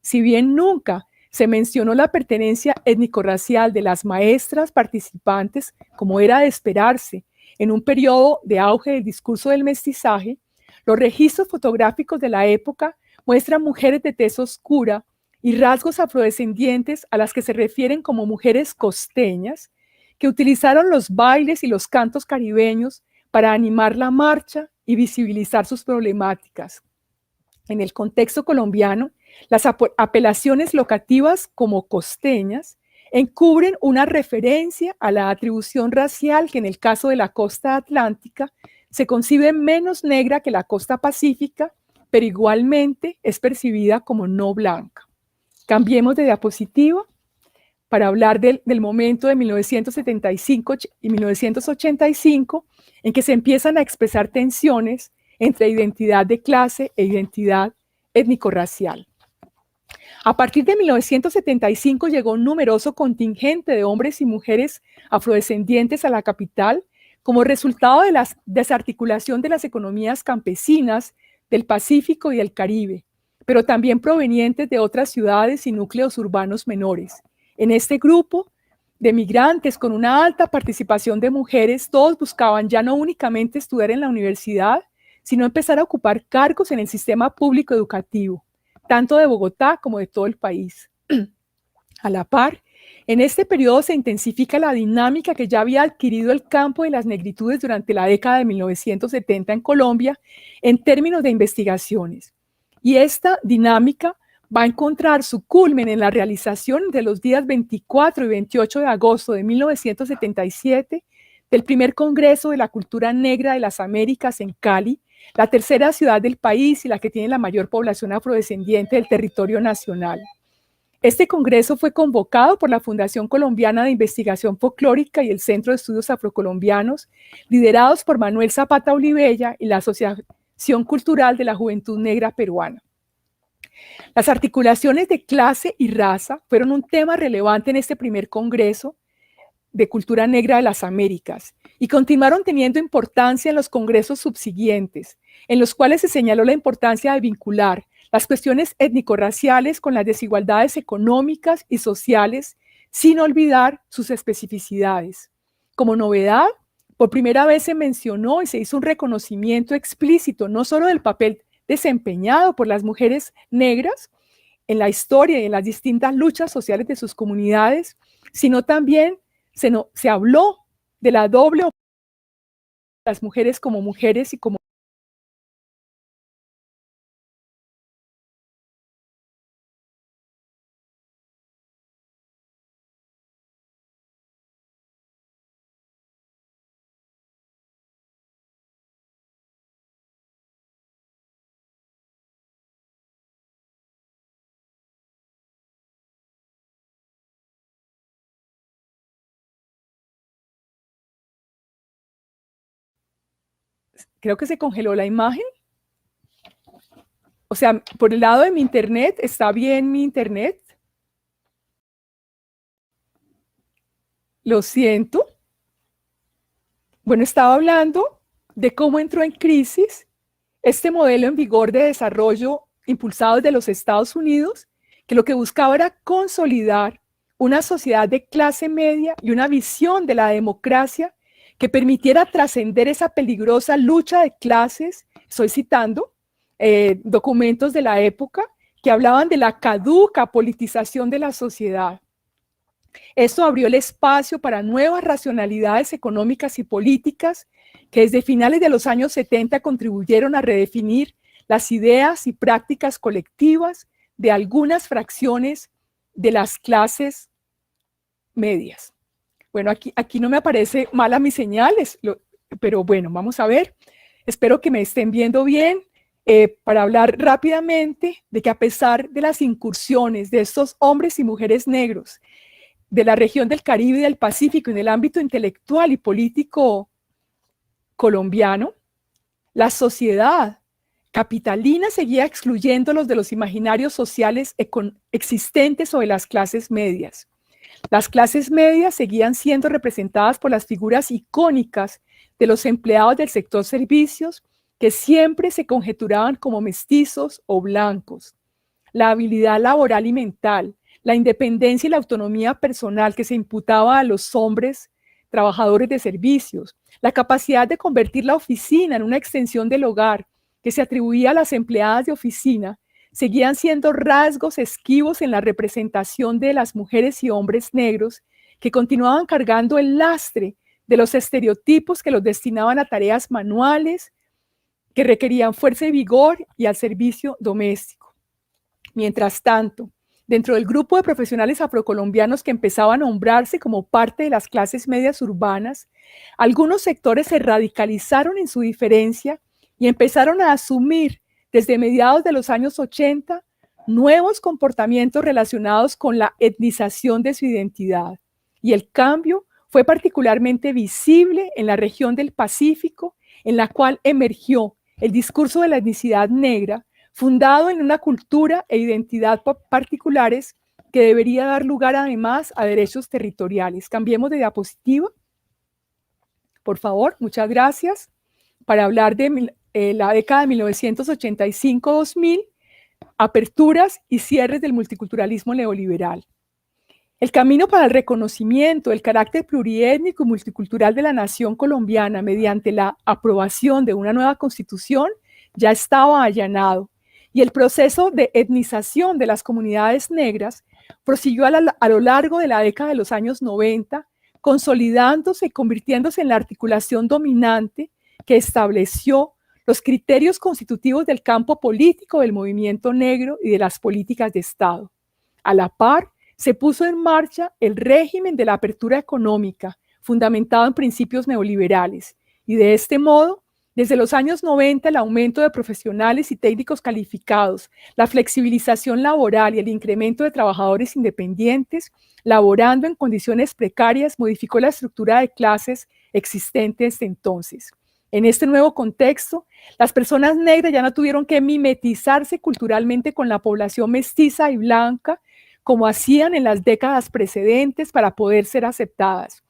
Si bien nunca se mencionó la pertenencia étnico-racial de las maestras participantes, como era de esperarse en un periodo de auge del discurso del mestizaje, los registros fotográficos de la época muestran mujeres de tez oscura y rasgos afrodescendientes a las que se refieren como mujeres costeñas, que utilizaron los bailes y los cantos caribeños para animar la marcha y visibilizar sus problemáticas. En el contexto colombiano, las apelaciones locativas como costeñas encubren una referencia a la atribución racial que en el caso de la costa atlántica se concibe menos negra que la costa pacífica, pero igualmente es percibida como no blanca. Cambiemos de diapositiva para hablar del momento de 1975 y 1985, en que se empiezan a expresar tensiones entre identidad de clase e identidad étnico-racial. A partir de 1975 llegó un numeroso contingente de hombres y mujeres afrodescendientes a la capital como resultado de la desarticulación de las economías campesinas del Pacífico y del Caribe, pero también provenientes de otras ciudades y núcleos urbanos menores. En este grupo de migrantes con una alta participación de mujeres, todos buscaban ya no únicamente estudiar en la universidad, sino empezar a ocupar cargos en el sistema público educativo, tanto de Bogotá como de todo el país. A la par, en este periodo se intensifica la dinámica que ya había adquirido el campo de las negritudes durante la década de 1970 en Colombia en términos de investigaciones. Y esta dinámica va a encontrar su culmen en la realización de los días 24 y 28 de agosto de 1977 del primer Congreso de la Cultura Negra de las Américas en Cali, la tercera ciudad del país y la que tiene la mayor población afrodescendiente del territorio nacional. Este congreso fue convocado por la Fundación Colombiana de Investigación Folclórica y el Centro de Estudios Afrocolombianos, liderados por Manuel Zapata Olivella y la Asociación Cultural de la Juventud Negra Peruana. Las articulaciones de clase y raza fueron un tema relevante en este primer Congreso de Cultura Negra de las Américas y continuaron teniendo importancia en los congresos subsiguientes, en los cuales se señaló la importancia de vincular las cuestiones étnico-raciales con las desigualdades económicas y sociales, sin olvidar sus especificidades. Como novedad, por primera vez se mencionó y se hizo un reconocimiento explícito no solo del papel desempeñado por las mujeres negras en la historia y en las distintas luchas sociales de sus comunidades, sino también se habló de la doble oportunidad de las mujeres como mujeres y como creo que se congeló la imagen. O sea, por el lado de mi internet, ¿está bien mi internet? Lo siento. Bueno, estaba hablando de cómo entró en crisis este modelo en vigor de desarrollo impulsado desde los Estados Unidos, que lo que buscaba era consolidar una sociedad de clase media y una visión de la democracia que permitiera trascender esa peligrosa lucha de clases. Estoy citando documentos de la época que hablaban de la caduca politización de la sociedad. Esto abrió el espacio para nuevas racionalidades económicas y políticas que desde finales de los años 70 contribuyeron a redefinir las ideas y prácticas colectivas de algunas fracciones de las clases medias. Bueno, aquí no me aparece mala mis señales, pero bueno, vamos a ver. Espero que me estén viendo bien. Para hablar rápidamente de que a pesar de las incursiones de estos hombres y mujeres negros de la región del Caribe y del Pacífico en el ámbito intelectual y político colombiano, la sociedad capitalina seguía excluyéndolos de los imaginarios sociales existentes sobre las clases medias. Las clases medias seguían siendo representadas por las figuras icónicas de los empleados del sector servicios, que siempre se conjeturaban como mestizos o blancos. La habilidad laboral y mental, la independencia y la autonomía personal que se imputaba a los hombres trabajadores de servicios, la capacidad de convertir la oficina en una extensión del hogar que se atribuía a las empleadas de oficina, seguían siendo rasgos esquivos en la representación de las mujeres y hombres negros que continuaban cargando el lastre de los estereotipos que los destinaban a tareas manuales, que requerían fuerza y vigor y al servicio doméstico. Mientras tanto, dentro del grupo de profesionales afrocolombianos que empezaban a nombrarse como parte de las clases medias urbanas, algunos sectores se radicalizaron en su diferencia y empezaron a asumir desde mediados de los años 80 nuevos comportamientos relacionados con la etnización de su identidad. Y el cambio fue particularmente visible en la región del Pacífico, en la cual emergió el discurso de la etnicidad negra, fundado en una cultura e identidad particulares que debería dar lugar además a derechos territoriales. Cambiemos de diapositiva, por favor, muchas gracias. Para hablar de la década de 1985-2000, aperturas y cierres del multiculturalismo neoliberal. El camino para el reconocimiento del carácter pluriétnico y multicultural de la nación colombiana mediante la aprobación de una nueva constitución ya estaba allanado, y el proceso de etnización de las comunidades negras prosiguió a lo largo de la década de los años 90, consolidándose y convirtiéndose en la articulación dominante que estableció los criterios constitutivos del campo político del movimiento negro y de las políticas de Estado. A la par, se puso en marcha el régimen de la apertura económica, fundamentado en principios neoliberales, y de este modo, desde los años 90, el aumento de profesionales y técnicos calificados, la flexibilización laboral y el incremento de trabajadores independientes, laborando en condiciones precarias, modificó la estructura de clases existente desde entonces. En este nuevo contexto, las personas negras ya no tuvieron que mimetizarse culturalmente con la población mestiza y blanca, como hacían en las décadas precedentes para poder ser aceptadas.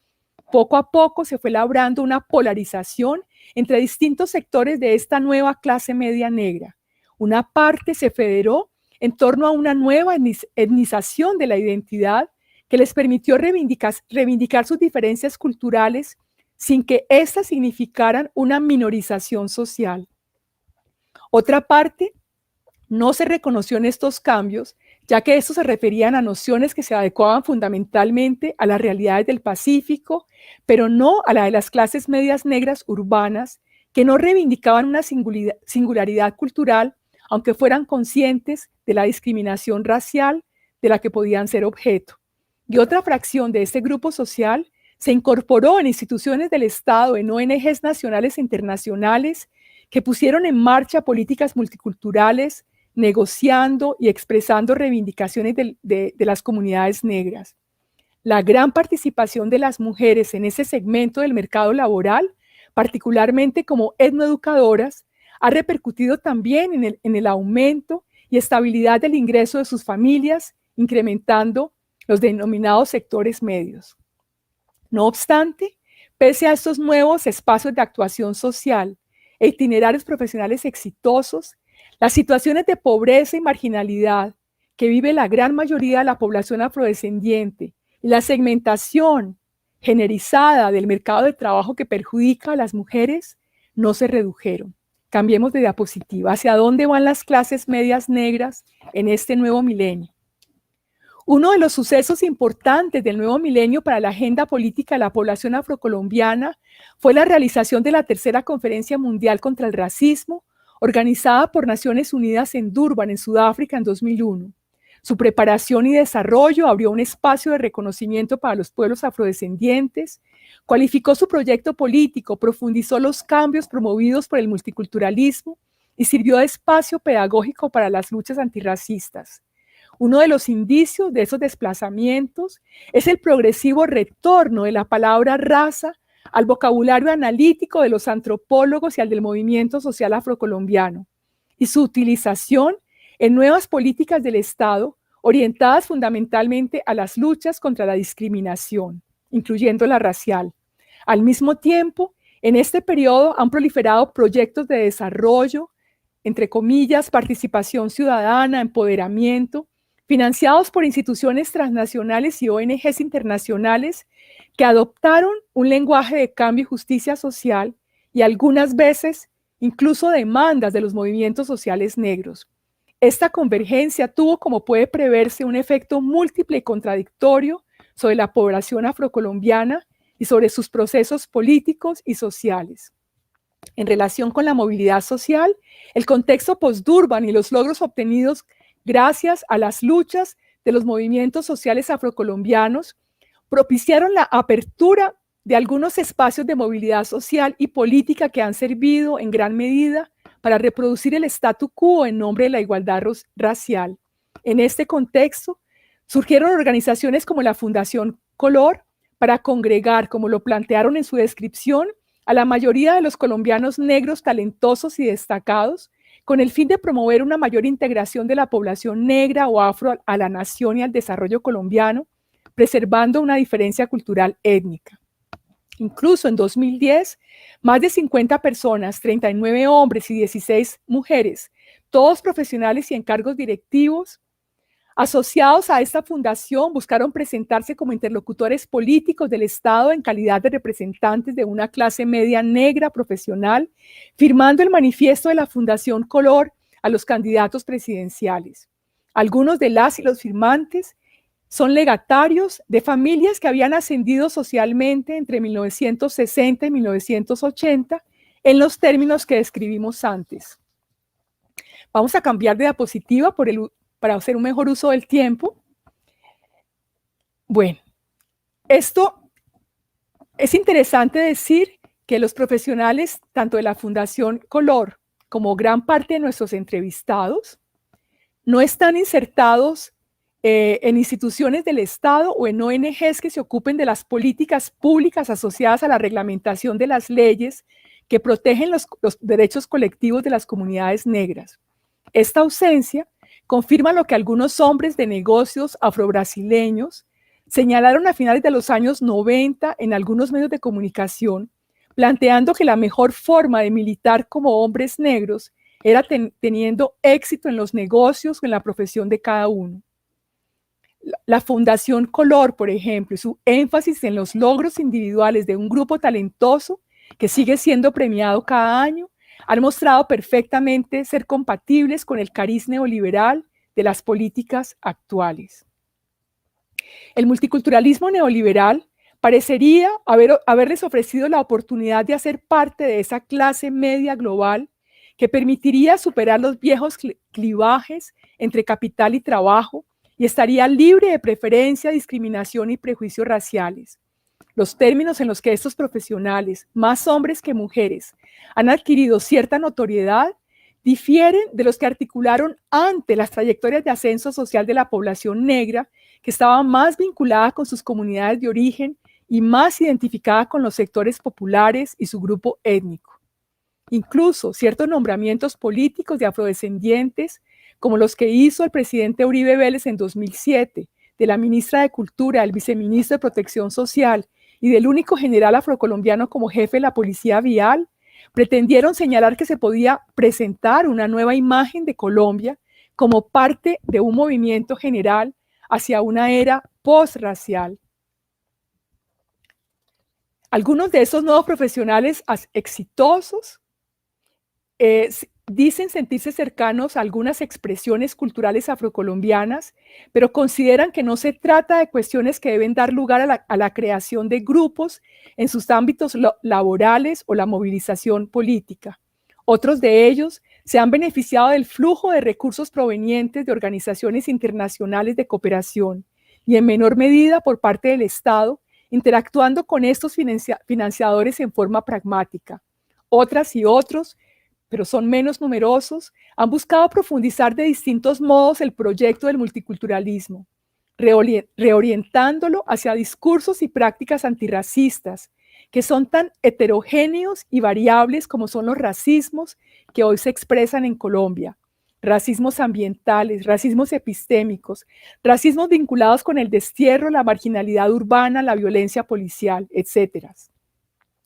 Poco a poco se fue labrando una polarización entre distintos sectores de esta nueva clase media negra. Una parte se federó en torno a una nueva etnización de la identidad que les permitió reivindicar sus diferencias culturales sin que éstas significaran una minorización social. Otra parte no se reconoció en estos cambios, ya que estos se referían a nociones que se adecuaban fundamentalmente a las realidades del Pacífico, pero no a la de las clases medias negras urbanas, que no reivindicaban una singularidad cultural, aunque fueran conscientes de la discriminación racial de la que podían ser objeto. Y otra fracción de este grupo social se incorporó en instituciones del Estado, en ONGs nacionales e internacionales, que pusieron en marcha políticas multiculturales, negociando y expresando reivindicaciones de las comunidades negras. La gran participación de las mujeres en ese segmento del mercado laboral, particularmente como etnoeducadoras, ha repercutido también en el aumento y estabilidad del ingreso de sus familias, incrementando los denominados sectores medios. No obstante, pese a estos nuevos espacios de actuación social e itinerarios profesionales exitosos, las situaciones de pobreza y marginalidad que vive la gran mayoría de la población afrodescendiente y la segmentación generalizada del mercado de trabajo que perjudica a las mujeres no se redujeron. Cambiemos de diapositiva. ¿Hacia dónde van las clases medias negras en este nuevo milenio? Uno de los sucesos importantes del nuevo milenio para la agenda política de la población afrocolombiana fue la realización de la tercera Conferencia Mundial contra el Racismo, organizada por Naciones Unidas en Durban, en Sudáfrica, en 2001. Su preparación y desarrollo abrió un espacio de reconocimiento para los pueblos afrodescendientes, cualificó su proyecto político, profundizó los cambios promovidos por el multiculturalismo y sirvió de espacio pedagógico para las luchas antirracistas. Uno de los indicios de esos desplazamientos es el progresivo retorno de la palabra raza al vocabulario analítico de los antropólogos y al del movimiento social afrocolombiano, y su utilización en nuevas políticas del Estado orientadas fundamentalmente a las luchas contra la discriminación, incluyendo la racial. Al mismo tiempo, en este periodo han proliferado proyectos de desarrollo, entre comillas, participación ciudadana, empoderamiento, financiados por instituciones transnacionales y ONGs internacionales que adoptaron un lenguaje de cambio y justicia social y algunas veces incluso demandas de los movimientos sociales negros. Esta convergencia tuvo, como puede preverse, un efecto múltiple y contradictorio sobre la población afrocolombiana y sobre sus procesos políticos y sociales. En relación con la movilidad social, el contexto post-Durban y los logros obtenidos gracias a las luchas de los movimientos sociales afrocolombianos propiciaron la apertura de algunos espacios de movilidad social y política que han servido en gran medida para reproducir el statu quo en nombre de la igualdad racial. En este contexto, surgieron organizaciones como la Fundación Color para congregar, como lo plantearon en su descripción, a la mayoría de los colombianos negros talentosos y destacados, con el fin de promover una mayor integración de la población negra o afro a la nación y al desarrollo colombiano, preservando una diferencia cultural étnica. Incluso en 2010, más de 50 personas, 39 hombres y 16 mujeres, todos profesionales y en cargos directivos, asociados a esta fundación, buscaron presentarse como interlocutores políticos del Estado en calidad de representantes de una clase media negra profesional, firmando el manifiesto de la Fundación Color a los candidatos presidenciales. Algunos de las y los firmantes son legatarios de familias que habían ascendido socialmente entre 1960 y 1980 en los términos que describimos antes. Vamos a cambiar de diapositiva para hacer un mejor uso del tiempo. Bueno, esto es interesante decir que los profesionales, tanto de la Fundación Color como gran parte de nuestros entrevistados, no están insertados en instituciones del Estado o en ONGs que se ocupen de las políticas públicas asociadas a la reglamentación de las leyes que protegen los derechos colectivos de las comunidades negras. Esta ausencia confirma lo que algunos hombres de negocios afrobrasileños señalaron a finales de los años 90 en algunos medios de comunicación, planteando que la mejor forma de militar como hombres negros era teniendo éxito en los negocios o en la profesión de cada uno. La Fundación Color, por ejemplo, y su énfasis en los logros individuales de un grupo talentoso que sigue siendo premiado cada año, han mostrado perfectamente ser compatibles con el cariz neoliberal de las políticas actuales. El multiculturalismo neoliberal parecería haberles ofrecido la oportunidad de hacer parte de esa clase media global que permitiría superar los viejos clivajes entre capital y trabajo y estaría libre de preferencia, discriminación y prejuicios raciales. Los términos en los que estos profesionales, más hombres que mujeres, han adquirido cierta notoriedad difieren de los que articularon ante las trayectorias de ascenso social de la población negra, que estaba más vinculada con sus comunidades de origen y más identificada con los sectores populares y su grupo étnico. Incluso ciertos nombramientos políticos de afrodescendientes, como los que hizo el presidente Uribe Vélez en 2007, de la ministra de Cultura, el viceministro de Protección Social y del único general afrocolombiano como jefe de la Policía Vial, pretendieron señalar que se podía presentar una nueva imagen de Colombia como parte de un movimiento general hacia una era postracial. Algunos de esos nuevos profesionales exitosos dicen sentirse cercanos a algunas expresiones culturales afrocolombianas, pero consideran que no se trata de cuestiones que deben dar lugar a la creación de grupos en sus ámbitos laborales o la movilización política. Otros de ellos se han beneficiado del flujo de recursos provenientes de organizaciones internacionales de cooperación y en menor medida por parte del Estado, interactuando con estos financiadores en forma pragmática. Otras y otros, pero son menos numerosos, han buscado profundizar de distintos modos el proyecto del multiculturalismo, reorientándolo hacia discursos y prácticas antirracistas, que son tan heterogéneos y variables como son los racismos que hoy se expresan en Colombia. Racismos ambientales, racismos epistémicos, racismos vinculados con el destierro, la marginalidad urbana, la violencia policial, etc.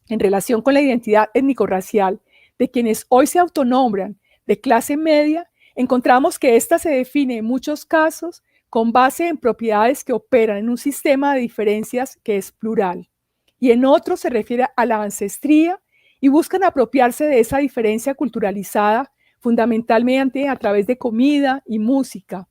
En relación con la identidad étnico-racial de quienes hoy se autonombran de clase media, encontramos que ésta se define en muchos casos con base en propiedades que operan en un sistema de diferencias que es plural, y en otros se refiere a la ancestría y buscan apropiarse de esa diferencia culturalizada fundamentalmente a través de comida y música.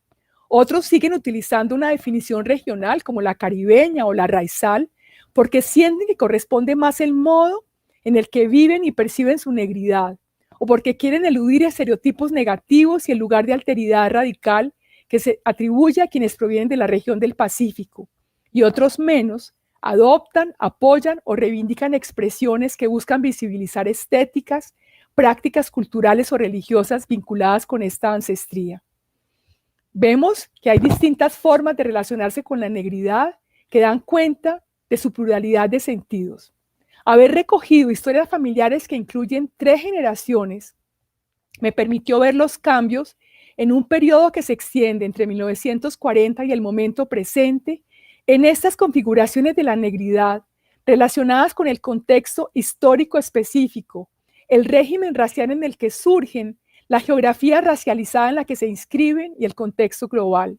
Otros siguen utilizando una definición regional como la caribeña o la raizal, porque sienten que corresponde más el modo en el que viven y perciben su negridad, o porque quieren eludir estereotipos negativos y el lugar de alteridad radical que se atribuye a quienes provienen de la región del Pacífico, y otros menos adoptan, apoyan o reivindican expresiones que buscan visibilizar estéticas, prácticas culturales o religiosas vinculadas con esta ancestría. Vemos que hay distintas formas de relacionarse con la negridad que dan cuenta de su pluralidad de sentidos. Haber recogido historias familiares que incluyen 3 generaciones me permitió ver los cambios en un periodo que se extiende entre 1940 y el momento presente en estas configuraciones de la negridad relacionadas con el contexto histórico específico, el régimen racial en el que surgen, la geografía racializada en la que se inscriben y el contexto global.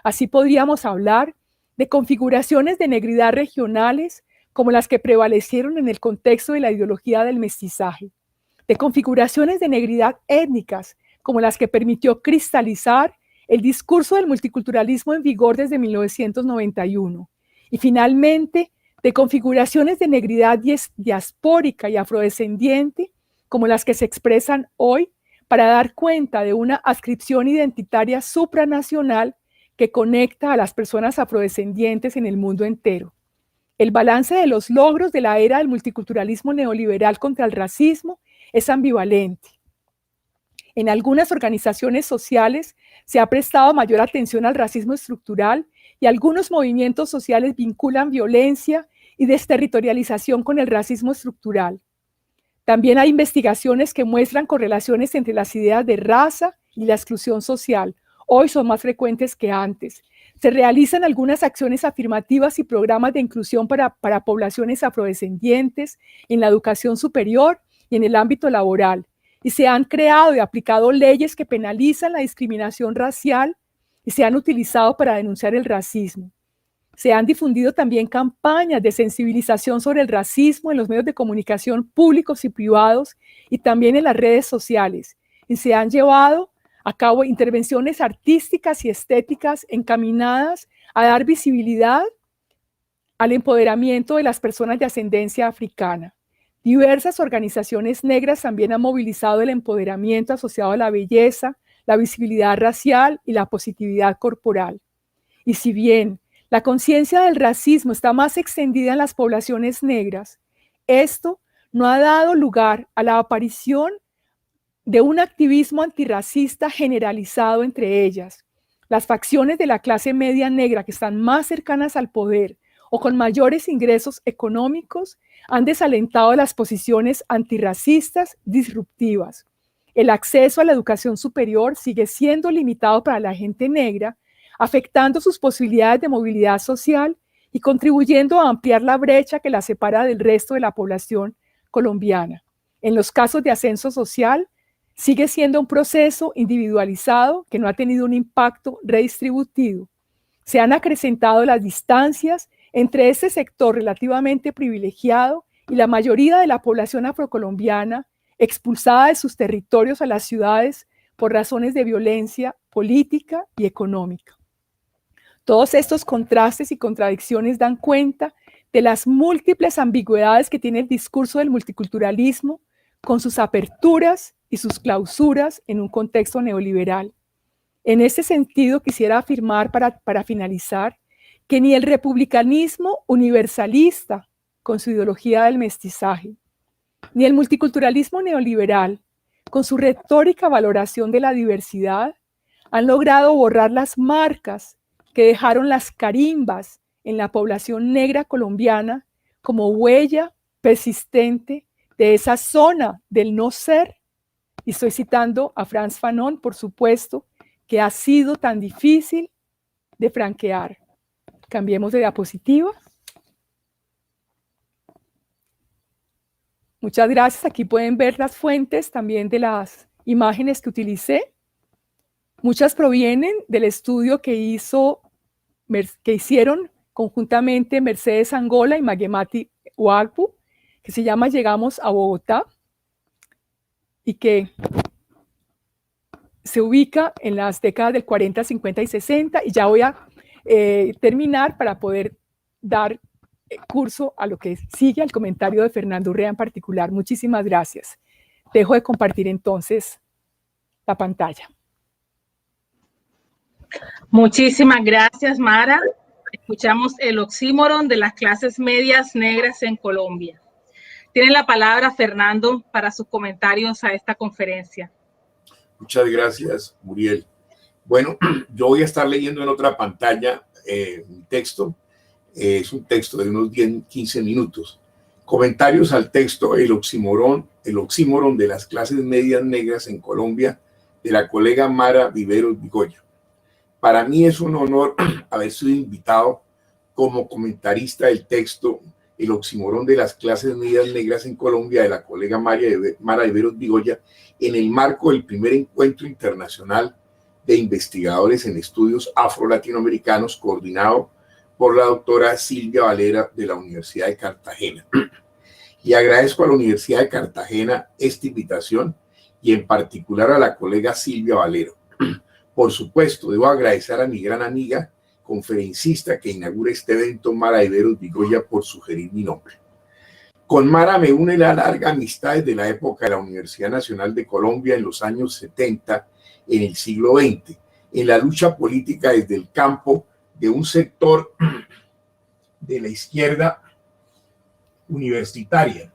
Así podríamos hablar de configuraciones de negridad regionales como las que prevalecieron en el contexto de la ideología del mestizaje, de configuraciones de negridad étnicas como las que permitió cristalizar el discurso del multiculturalismo en vigor desde 1991, y finalmente de configuraciones de negridad diaspórica y afrodescendiente como las que se expresan hoy para dar cuenta de una adscripción identitaria supranacional que conecta a las personas afrodescendientes en el mundo entero. El balance de los logros de la era del multiculturalismo neoliberal contra el racismo es ambivalente. En algunas organizaciones sociales se ha prestado mayor atención al racismo estructural y algunos movimientos sociales vinculan violencia y desterritorialización con el racismo estructural. También hay investigaciones que muestran correlaciones entre las ideas de raza y la exclusión social. Hoy son más frecuentes que antes. Se realizan algunas acciones afirmativas y programas de inclusión para poblaciones afrodescendientes en la educación superior y en el ámbito laboral. Y se han creado y aplicado leyes que penalizan la discriminación racial y se han utilizado para denunciar el racismo. Se han difundido también campañas de sensibilización sobre el racismo en los medios de comunicación públicos y privados y también en las redes sociales. Y se han llevado a cabo intervenciones artísticas y estéticas encaminadas a dar visibilidad al empoderamiento de las personas de ascendencia africana. Diversas organizaciones negras también han movilizado el empoderamiento asociado a la belleza, la visibilidad racial y la positividad corporal. Y si bien la conciencia del racismo está más extendida en las poblaciones negras, esto no ha dado lugar a la aparición de un activismo antirracista generalizado entre ellas. Las facciones de la clase media negra que están más cercanas al poder o con mayores ingresos económicos han desalentado las posiciones antirracistas disruptivas. El acceso a la educación superior sigue siendo limitado para la gente negra, afectando sus posibilidades de movilidad social y contribuyendo a ampliar la brecha que la separa del resto de la población colombiana. En los casos de ascenso social, sigue siendo un proceso individualizado que no ha tenido un impacto redistributivo. Se han acrecentado las distancias entre este sector relativamente privilegiado y la mayoría de la población afrocolombiana expulsada de sus territorios a las ciudades por razones de violencia política y económica. Todos estos contrastes y contradicciones dan cuenta de las múltiples ambigüedades que tiene el discurso del multiculturalismo, con sus aperturas y sus clausuras en un contexto neoliberal. En este sentido, quisiera afirmar para finalizar que ni el republicanismo universalista, con su ideología del mestizaje, ni el multiculturalismo neoliberal, con su retórica valoración de la diversidad, han logrado borrar las marcas que dejaron las carimbas en la población negra colombiana como huella persistente de esa zona del no ser. Y estoy citando a Frantz Fanon, por supuesto, que ha sido tan difícil de franquear. Cambiemos de diapositiva. Muchas gracias. Aquí pueden ver las fuentes también de las imágenes que utilicé. Muchas provienen del estudio que hicieron conjuntamente Mercedes Angola y Magemati Uagbu, que se llama Llegamos a Bogotá, y que se ubica en las décadas del 40, 50 y 60, y ya voy a terminar para poder dar curso a lo que sigue, al comentario de Fernando Urrea en particular. Muchísimas gracias. Dejo de compartir entonces la pantalla. Muchísimas gracias, Mara. Escuchamos el oxímoron de las clases medias negras en Colombia. Tiene la palabra Fernando para sus comentarios a esta conferencia. Muchas gracias, Muriel. Bueno, yo voy a estar leyendo en otra pantalla un texto. Es un texto de unos 10-15 minutos. Comentarios al texto el oxímoron de las clases medias negras en Colombia, de la colega Mara Viveros Vigoya. Para mí es un honor haber sido invitado como comentarista del texto El oxímoron de las clases medias negras en Colombia, de la colega Mara Viveros Vigoya, en el marco del primer encuentro internacional de investigadores en estudios afro-latinoamericanos coordinado por la doctora Silvia Valera de la Universidad de Cartagena. Y agradezco a la Universidad de Cartagena esta invitación y en particular a la colega Silvia Valero. Por supuesto, debo agradecer a mi gran amiga, conferencista que inaugura este evento, Mara Viveros Vigoya, por sugerir mi nombre. Con Mara me une la larga amistad desde la época de la Universidad Nacional de Colombia en los años 70, en el siglo XX, en la lucha política desde el campo de un sector de la izquierda universitaria.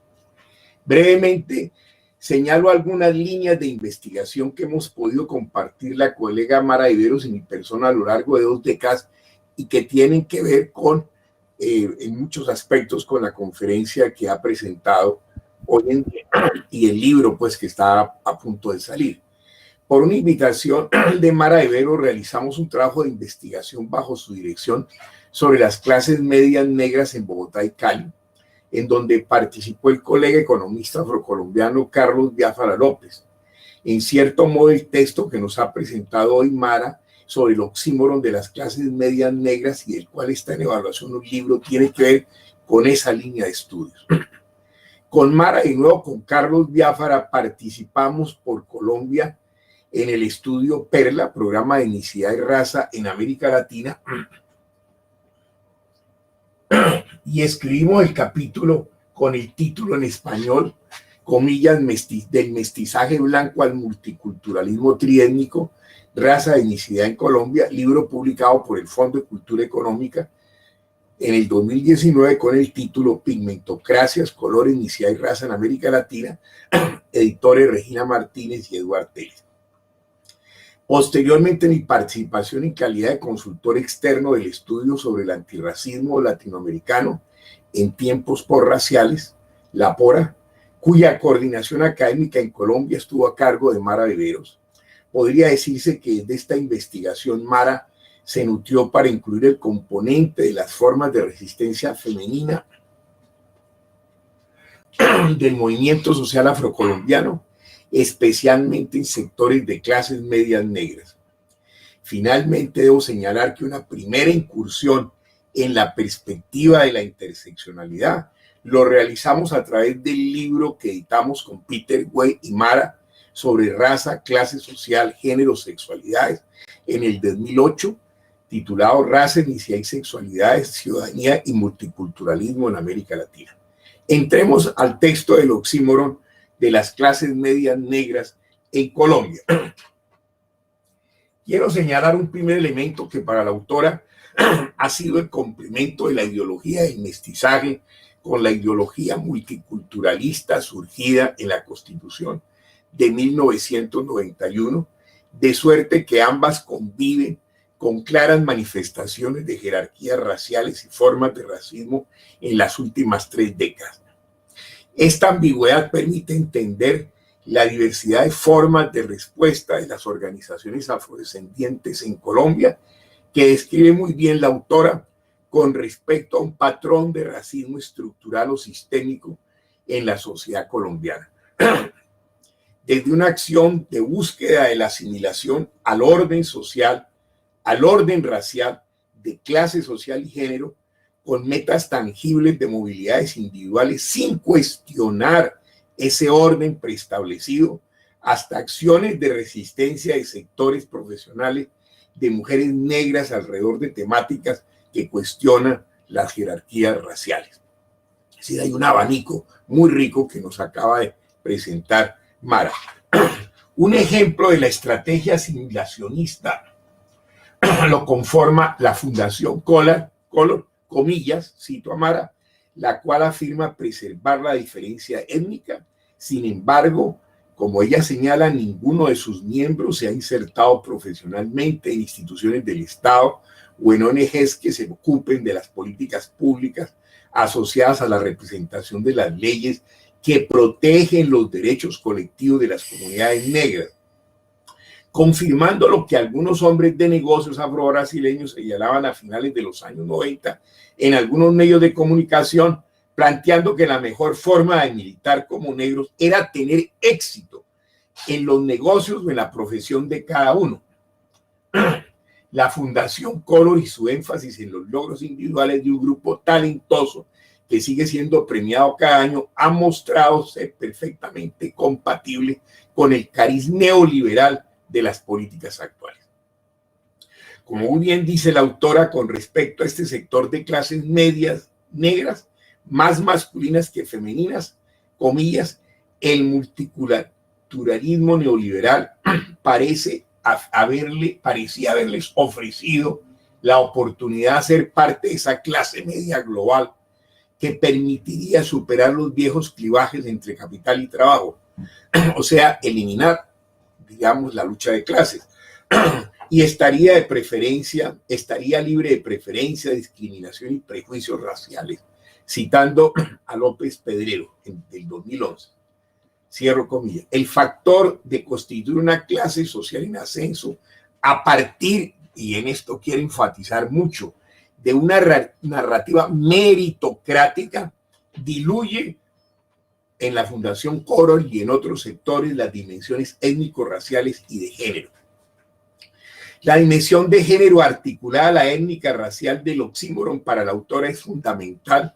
Brevemente, señalo algunas líneas de investigación que hemos podido compartir la colega Mara Viveros y mi persona a lo largo de 2 décadas y que tienen que ver con, en muchos aspectos, con la conferencia que ha presentado hoy en día y el libro pues que está a punto de salir. Por una invitación de Mara Viveros realizamos un trabajo de investigación bajo su dirección sobre las clases medias negras en Bogotá y Cali, en donde participó el colega economista afrocolombiano Carlos Biafara López. En cierto modo, el texto que nos ha presentado hoy Mara sobre el oxímoron de las clases medias negras y del cual está en evaluación un libro tiene que ver con esa línea de estudios. Con Mara y luego con Carlos Biafara participamos por Colombia en el estudio PERLA, Programa de Etnicidad y Raza en América Latina, y escribimos el capítulo con el título en español, comillas, del mestizaje blanco al multiculturalismo triétnico, raza, etnicidad en Colombia, libro publicado por el Fondo de Cultura Económica en el 2019 con el título Pigmentocracias, color, etnicidad y raza en América Latina, editores Regina Martínez y Eduardo Telles. Posteriormente, mi participación en calidad de consultor externo del estudio sobre el antirracismo latinoamericano en tiempos posraciales, la PORA, cuya coordinación académica en Colombia estuvo a cargo de Mara Viveros. Podría decirse que de esta investigación Mara se nutrió para incluir el componente de las formas de resistencia femenina del movimiento social afrocolombiano, especialmente en sectores de clases medias negras. Finalmente, debo señalar que una primera incursión en la perspectiva de la interseccionalidad lo realizamos a través del libro que editamos con Peter Way y Mara sobre raza, clase social, género, sexualidades en el 2008, titulado Raza, Etnicidad y Sexualidades, Ciudadanía y Multiculturalismo en América Latina. Entremos al texto del oxímoron de las clases medias negras en Colombia. Quiero señalar un primer elemento que para la autora ha sido el complemento de la ideología del mestizaje con la ideología multiculturalista surgida en la Constitución de 1991, de suerte que ambas conviven con claras manifestaciones de jerarquías raciales y formas de racismo en las últimas 3 décadas. Esta ambigüedad permite entender la diversidad de formas de respuesta de las organizaciones afrodescendientes en Colombia, que describe muy bien la autora con respecto a un patrón de racismo estructural o sistémico en la sociedad colombiana. Desde una acción de búsqueda de la asimilación al orden social, al orden racial, de clase social y género, con metas tangibles de movilidades individuales sin cuestionar ese orden preestablecido, hasta acciones de resistencia de sectores profesionales de mujeres negras alrededor de temáticas que cuestionan las jerarquías raciales. Es decir, hay un abanico muy rico que nos acaba de presentar Mara. Un ejemplo de la estrategia asimilacionista lo conforma la Fundación Color, comillas, cito a Mara, la cual afirma preservar la diferencia étnica. Sin embargo, como ella señala, ninguno de sus miembros se ha insertado profesionalmente en instituciones del Estado o en ONGs que se ocupen de las políticas públicas asociadas a la representación de las leyes que protegen los derechos colectivos de las comunidades negras, confirmando lo que algunos hombres de negocios afro-brasileños señalaban a finales de los años 90 en algunos medios de comunicación, planteando que la mejor forma de militar como negros era tener éxito en los negocios o en la profesión de cada uno. La Fundación Color y su énfasis en los logros individuales de un grupo talentoso que sigue siendo premiado cada año ha mostrado ser perfectamente compatible con el cariz neoliberal de las políticas actuales. Como muy bien dice la autora con respecto a este sector de clases medias negras, más masculinas que femeninas, comillas, el multiculturalismo neoliberal parecía haberles ofrecido la oportunidad de ser parte de esa clase media global que permitiría superar los viejos clivajes entre capital y trabajo, o sea, eliminar, digamos, la lucha de clases, y estaría libre de preferencia, discriminación y prejuicios raciales, citando a López Pedrero del 2011. Cierro comillas. El factor de constituir una clase social en ascenso a partir, y en esto quiero enfatizar mucho, de una narrativa meritocrática, diluye en la Fundación Color y en otros sectores las dimensiones étnico-raciales y de género. La dimensión de género articulada a la étnica racial del oxímoron para la autora es fundamental,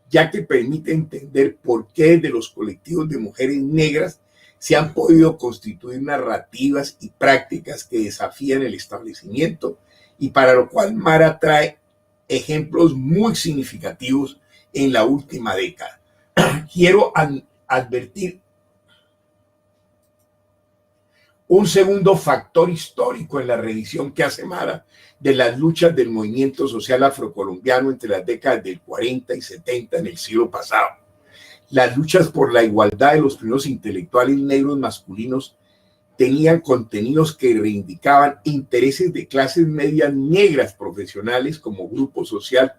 ya que permite entender por qué desde los colectivos de mujeres negras se han podido constituir narrativas y prácticas que desafían el establecimiento, y para lo cual Mara trae ejemplos muy significativos en la última década. Quiero advertir un segundo factor histórico en la revisión que hace Mara de las luchas del movimiento social afrocolombiano entre las décadas del 40 y 70 en el siglo pasado. Las luchas por la igualdad de los primeros intelectuales negros masculinos tenían contenidos que reivindicaban intereses de clases medias negras profesionales como grupo social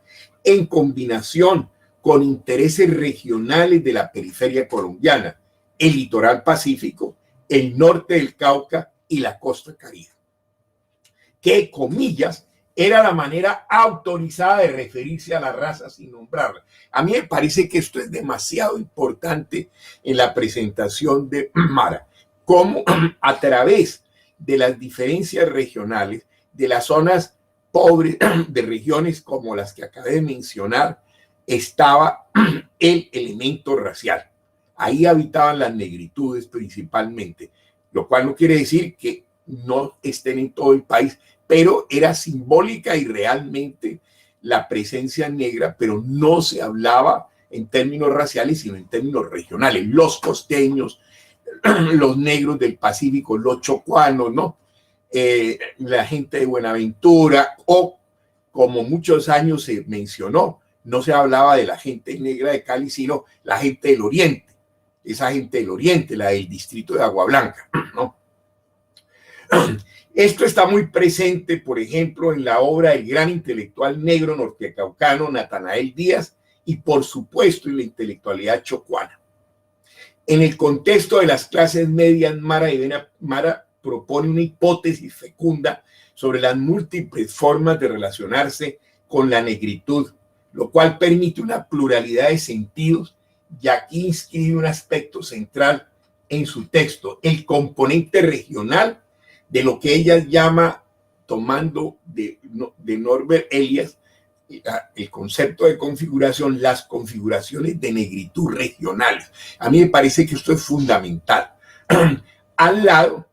en combinación con intereses regionales de la periferia colombiana, el litoral pacífico, el norte del Cauca y la costa caribe, que, comillas, era la manera autorizada de referirse a la raza sin nombrarla. A mí me parece que esto es demasiado importante en la presentación de Mara, cómo a través de las diferencias regionales, de las zonas pobres, de regiones como las que acabé de mencionar, estaba el elemento racial. Ahí habitaban las negritudes principalmente, lo cual no quiere decir que no estén en todo el país, pero era simbólica y realmente la presencia negra, pero no se hablaba en términos raciales, sino en términos regionales. Los costeños, los negros del Pacífico, los chocuanos, ¿no? La gente de Buenaventura, o como muchos años se mencionó, no se hablaba de la gente negra de Cali, sino la gente del Oriente, esa gente del Oriente, la del distrito de Agua Blanca, ¿no? Esto está muy presente, por ejemplo, en la obra del gran intelectual negro nortecaucano Natanael Díaz y, por supuesto, en la intelectualidad chocuana. En el contexto de las clases medias, Mara propone una hipótesis fecunda sobre las múltiples formas de relacionarse con la negritud, lo cual permite una pluralidad de sentidos, y aquí inscribe un aspecto central en su texto, el componente regional de lo que ella llama, tomando de Norbert Elias, el concepto de configuración, las configuraciones de negritud regionales. A mí me parece que esto es fundamental. Al lado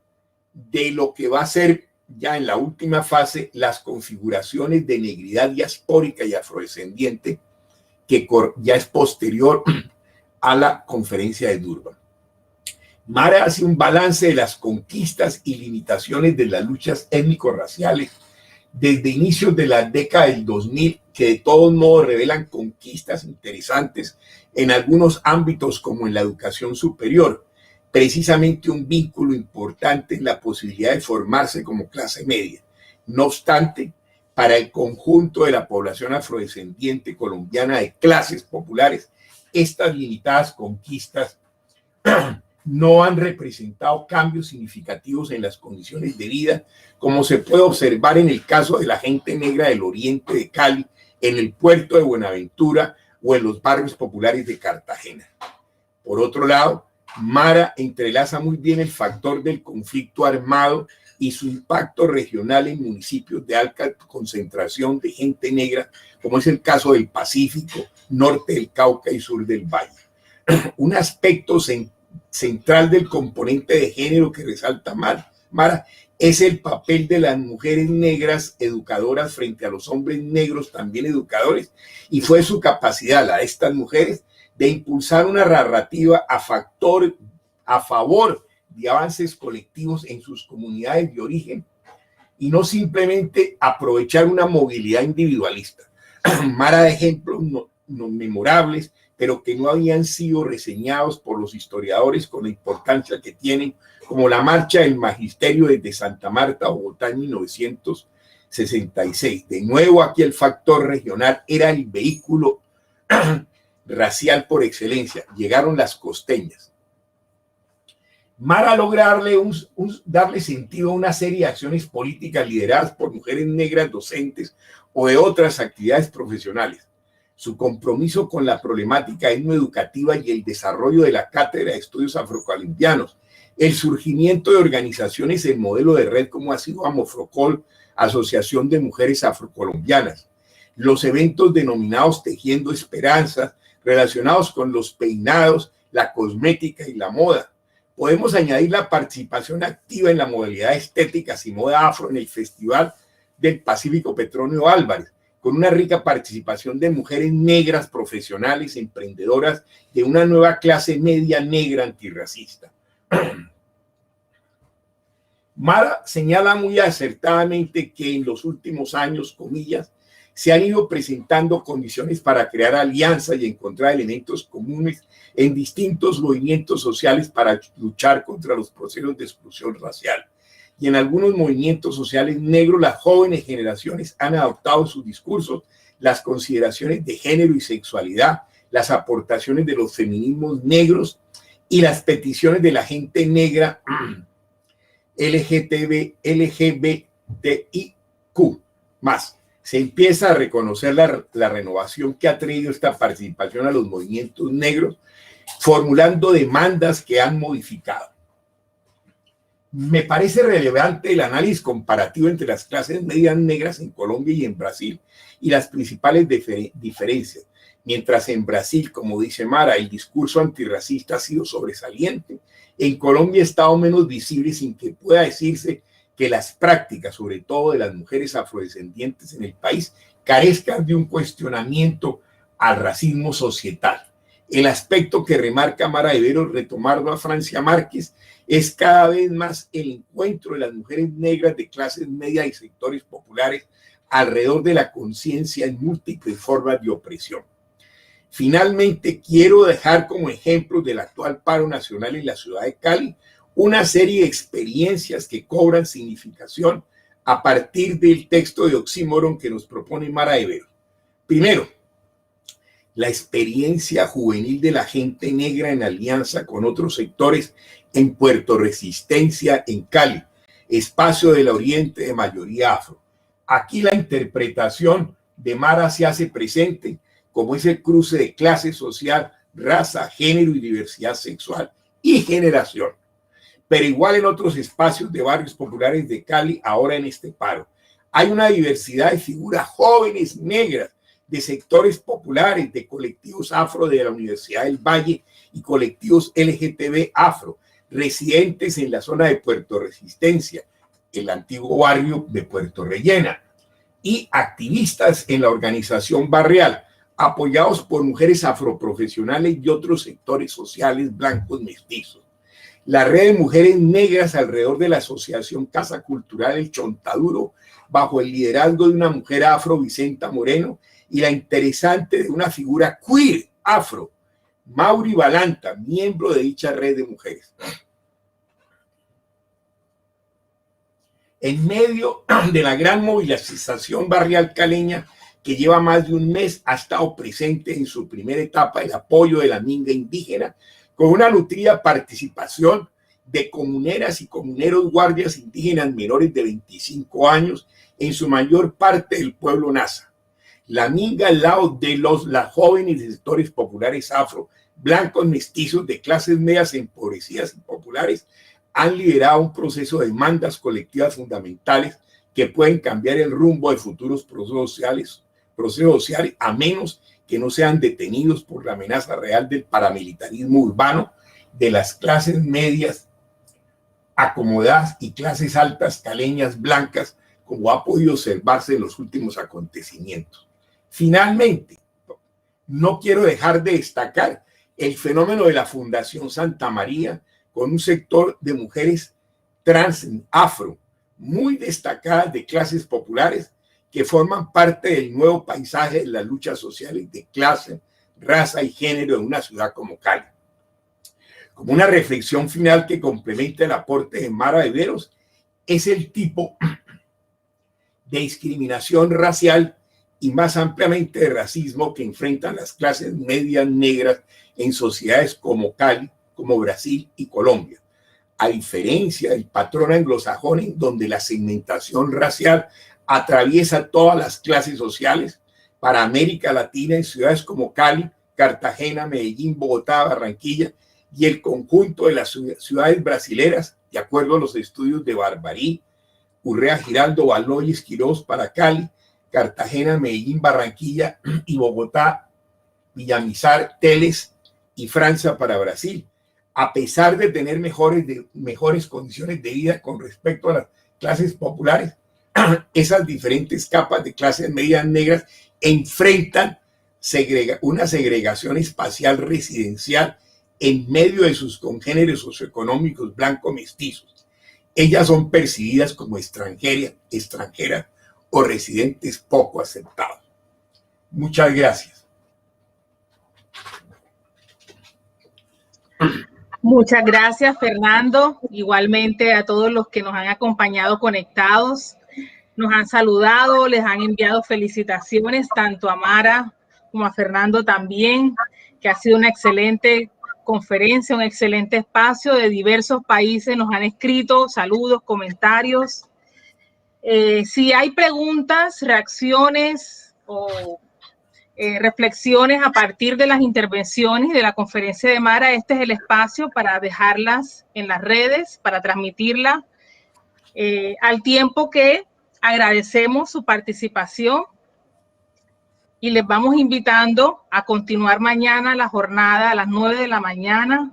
de lo que va a ser ya en la última fase las configuraciones de negridad diaspórica y afrodescendiente, que ya es posterior a la conferencia de Durban. Mara hace un balance de las conquistas y limitaciones de las luchas étnico-raciales desde inicios de la década del 2000, que de todos modos revelan conquistas interesantes en algunos ámbitos como en la educación superior, precisamente un vínculo importante en la posibilidad de formarse como clase media. No obstante, para el conjunto de la población afrodescendiente colombiana de clases populares, estas limitadas conquistas no han representado cambios significativos en las condiciones de vida, como se puede observar en el caso de la gente negra del oriente de Cali, en el puerto de Buenaventura o en los barrios populares de Cartagena. Por otro lado, Mara entrelaza muy bien el factor del conflicto armado y su impacto regional en municipios de alta concentración de gente negra, como es el caso del Pacífico, norte del Cauca y sur del Valle. Un aspecto central del componente de género que resalta Mara es el papel de las mujeres negras educadoras frente a los hombres negros también educadores, y fue su capacidad, la de estas mujeres, de impulsar una narrativa a favor de avances colectivos en sus comunidades de origen y no simplemente aprovechar una movilidad individualista. Mara de ejemplos no memorables, pero que no habían sido reseñados por los historiadores con la importancia que tienen, como la marcha del magisterio desde Santa Marta a Bogotá en 1966. De nuevo, aquí el factor regional era el vehículo racial por excelencia. Llegaron las costeñas. Mara logra darle sentido a una serie de acciones políticas lideradas por mujeres negras docentes o de otras actividades profesionales. Su compromiso con la problemática etnoeducativa y el desarrollo de la Cátedra de Estudios Afrocolombianos, el surgimiento de organizaciones en modelo de red como ha sido Amofrocol, Asociación de Mujeres Afrocolombianas, los eventos denominados Tejiendo Esperanzas, relacionados con los peinados, la cosmética y la moda. Podemos añadir la participación activa en la modalidad estéticas y moda afro en el Festival del Pacífico Petronio Álvarez, con una rica participación de mujeres negras profesionales, emprendedoras de una nueva clase media negra antirracista. Mara señala muy acertadamente que en los últimos años, comillas, se han ido presentando condiciones para crear alianzas y encontrar elementos comunes en distintos movimientos sociales para luchar contra los procesos de exclusión racial. Y en algunos movimientos sociales negros, las jóvenes generaciones han adoptado en sus discursos las consideraciones de género y sexualidad, las aportaciones de los feminismos negros y las peticiones de la gente negra LGBTIQ+. Se empieza a reconocer la renovación que ha traído esta participación a los movimientos negros, formulando demandas que han modificado. Me parece relevante el análisis comparativo entre las clases medias negras en Colombia y en Brasil y las principales diferencias. Mientras en Brasil, como dice Mara, el discurso antirracista ha sido sobresaliente, en Colombia ha estado menos visible, sin que pueda decirse que las prácticas, sobre todo de las mujeres afrodescendientes en el país, carezcan de un cuestionamiento al racismo societal. El aspecto que remarca Mara Evero, retomando a Francia Márquez, es cada vez más el encuentro de las mujeres negras de clases medias y sectores populares alrededor de la conciencia en múltiples formas de opresión. Finalmente, quiero dejar como ejemplo del actual paro nacional en la ciudad de Cali una serie de experiencias que cobran significación a partir del texto de oxímoron que nos propone Mara Evero. Primero, la experiencia juvenil de la gente negra en alianza con otros sectores en Puerto Resistencia, en Cali, espacio del oriente de mayoría afro. Aquí la interpretación de Mara se hace presente como es el cruce de clase social, raza, género y diversidad sexual y generación. Pero igual en otros espacios de barrios populares de Cali, ahora en este paro, hay una diversidad de figuras jóvenes negras, de sectores populares, de colectivos afro de la Universidad del Valle y colectivos LGTB afro, residentes en la zona de Puerto Resistencia, el antiguo barrio de Puerto Rellena, y activistas en la organización barrial, apoyados por mujeres afroprofesionales y otros sectores sociales blancos mestizos. La red de mujeres negras alrededor de la Asociación Casa Cultural El Chontaduro, bajo el liderazgo de una mujer afro, Vicenta Moreno, y la interesante de una figura queer afro, Mauri Balanta, miembro de dicha red de mujeres. En medio de la gran movilización barrial caleña, que lleva más de un mes, ha estado presente en su primera etapa el apoyo de la minga indígena, con una nutrida participación de comuneras y comuneros guardias indígenas menores de 25 años, en su mayor parte del pueblo Nasa. La minga, al lado de las jóvenes de sectores populares afro, blancos mestizos de clases medias empobrecidas y populares, han liderado un proceso de demandas colectivas fundamentales que pueden cambiar el rumbo de futuros procesos sociales, a menos que no sean detenidos por la amenaza real del paramilitarismo urbano, de las clases medias acomodadas y clases altas caleñas blancas, como ha podido observarse en los últimos acontecimientos. Finalmente, no quiero dejar de destacar el fenómeno de la Fundación Santa María, con un sector de mujeres trans afro muy destacadas de clases populares que forman parte del nuevo paisaje de las luchas sociales de clase, raza y género en una ciudad como Cali. Como una reflexión final que complementa el aporte de Mara Everos, es el tipo de discriminación racial y más ampliamente de racismo que enfrentan las clases medias negras en sociedades como Cali, como Brasil y Colombia. A diferencia del patrón anglosajón, en donde la segmentación racial atraviesa todas las clases sociales, para América Latina en ciudades como Cali, Cartagena, Medellín, Bogotá, Barranquilla y el conjunto de las ciudades brasileras, de acuerdo a los estudios de Barbarí, Urrea, Giraldo, Baloyes, Quirós para Cali, Cartagena, Medellín, Barranquilla y Bogotá, Villamizar, Teles y Francia para Brasil. A pesar de tener mejores condiciones de vida con respecto a las clases populares, esas diferentes capas de clases medias negras enfrentan una segregación espacial residencial en medio de sus congéneres socioeconómicos blancos mestizos. Ellas son percibidas como extranjeras o residentes poco aceptados. Muchas gracias. Muchas gracias, Fernando. Igualmente a todos los que nos han acompañado conectados, nos han saludado, les han enviado felicitaciones, tanto a Mara como a Fernando también, que ha sido una excelente conferencia, un excelente espacio. De diversos países nos han escrito saludos, comentarios. Si hay preguntas, reacciones o reflexiones a partir de las intervenciones de la conferencia de Mara, este es el espacio para dejarlas en las redes, para transmitirla, al tiempo que agradecemos su participación y les vamos invitando a continuar mañana la jornada a las 9 de la mañana.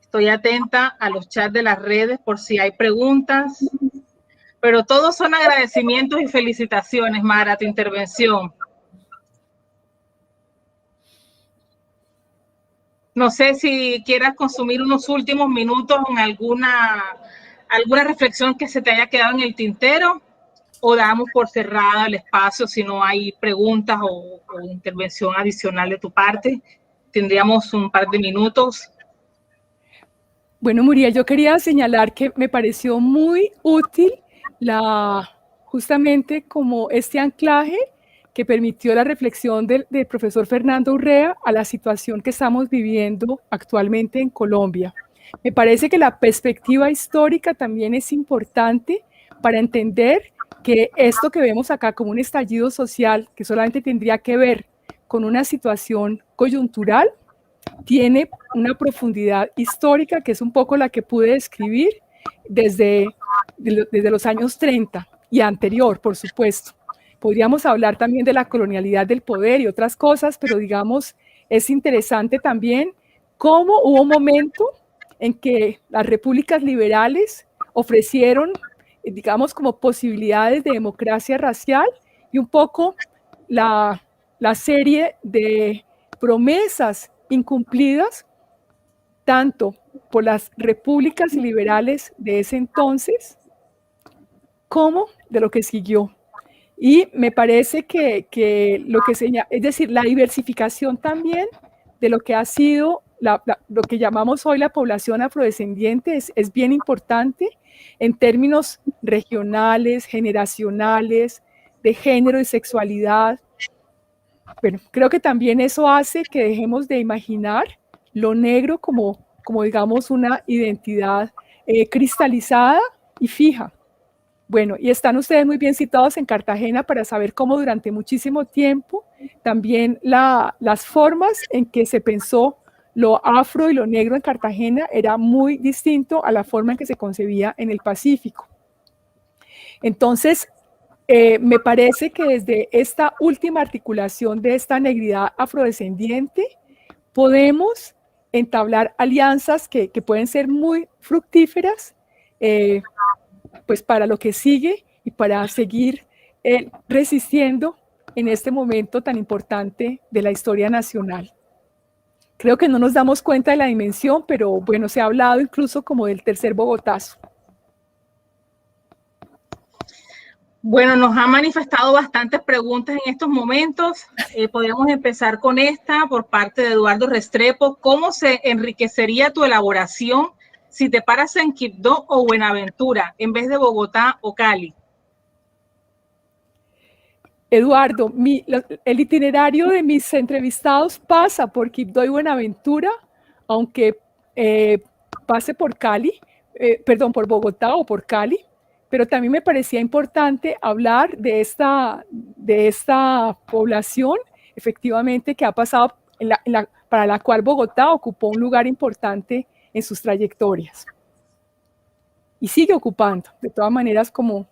Estoy atenta a los chats de las redes por si hay preguntas, pero todos son agradecimientos y felicitaciones, Mara, tu intervención. No sé si quieras consumir unos últimos minutos en alguna reflexión que se te haya quedado en el tintero, o damos por cerrada el espacio si no hay preguntas o intervención adicional de tu parte. Tendríamos un par de minutos. Bueno, Muriel, yo quería señalar que me pareció muy útil justamente como este anclaje que permitió la reflexión del profesor Fernando Urrea a la situación que estamos viviendo actualmente en Colombia. Me parece que la perspectiva histórica también es importante para entender que esto que vemos acá como un estallido social, que solamente tendría que ver con una situación coyuntural, tiene una profundidad histórica que es un poco la que pude describir desde los años 30 y anterior, por supuesto. Podríamos hablar también de la colonialidad del poder y otras cosas, pero digamos, es interesante también cómo hubo un momento en que las repúblicas liberales ofrecieron, digamos, como posibilidades de democracia racial y un poco la serie de promesas incumplidas tanto por las repúblicas liberales de ese entonces como de lo que siguió. Y me parece que lo que señala, es decir, la diversificación también de lo que ha sido lo que llamamos hoy la población afrodescendiente es bien importante en términos regionales, generacionales, de género y sexualidad. Bueno, creo que también eso hace que dejemos de imaginar lo negro como digamos, una identidad cristalizada y fija. Bueno, y están ustedes muy bien situados en Cartagena para saber cómo durante muchísimo tiempo también las formas en que se pensó lo afro y lo negro en Cartagena era muy distinto a la forma en que se concebía en el Pacífico. Entonces, me parece que desde esta última articulación de esta negridad afrodescendiente podemos entablar alianzas que pueden ser muy fructíferas pues para lo que sigue y para seguir resistiendo en este momento tan importante de la historia nacional. Creo que no nos damos cuenta de la dimensión, pero bueno, se ha hablado incluso como del tercer Bogotazo. Bueno, nos han manifestado bastantes preguntas en estos momentos. Podríamos empezar con esta por parte de Eduardo Restrepo. ¿Cómo se enriquecería tu elaboración si te paras en Quibdó o Buenaventura en vez de Bogotá o Cali? Eduardo, el itinerario de mis entrevistados pasa por Quibdó y Buenaventura, aunque pase por Cali, por Bogotá o por Cali. Pero también me parecía importante hablar de esta población, efectivamente, que ha pasado, para la cual Bogotá ocupó un lugar importante en sus trayectorias. Y sigue ocupando, de todas maneras, como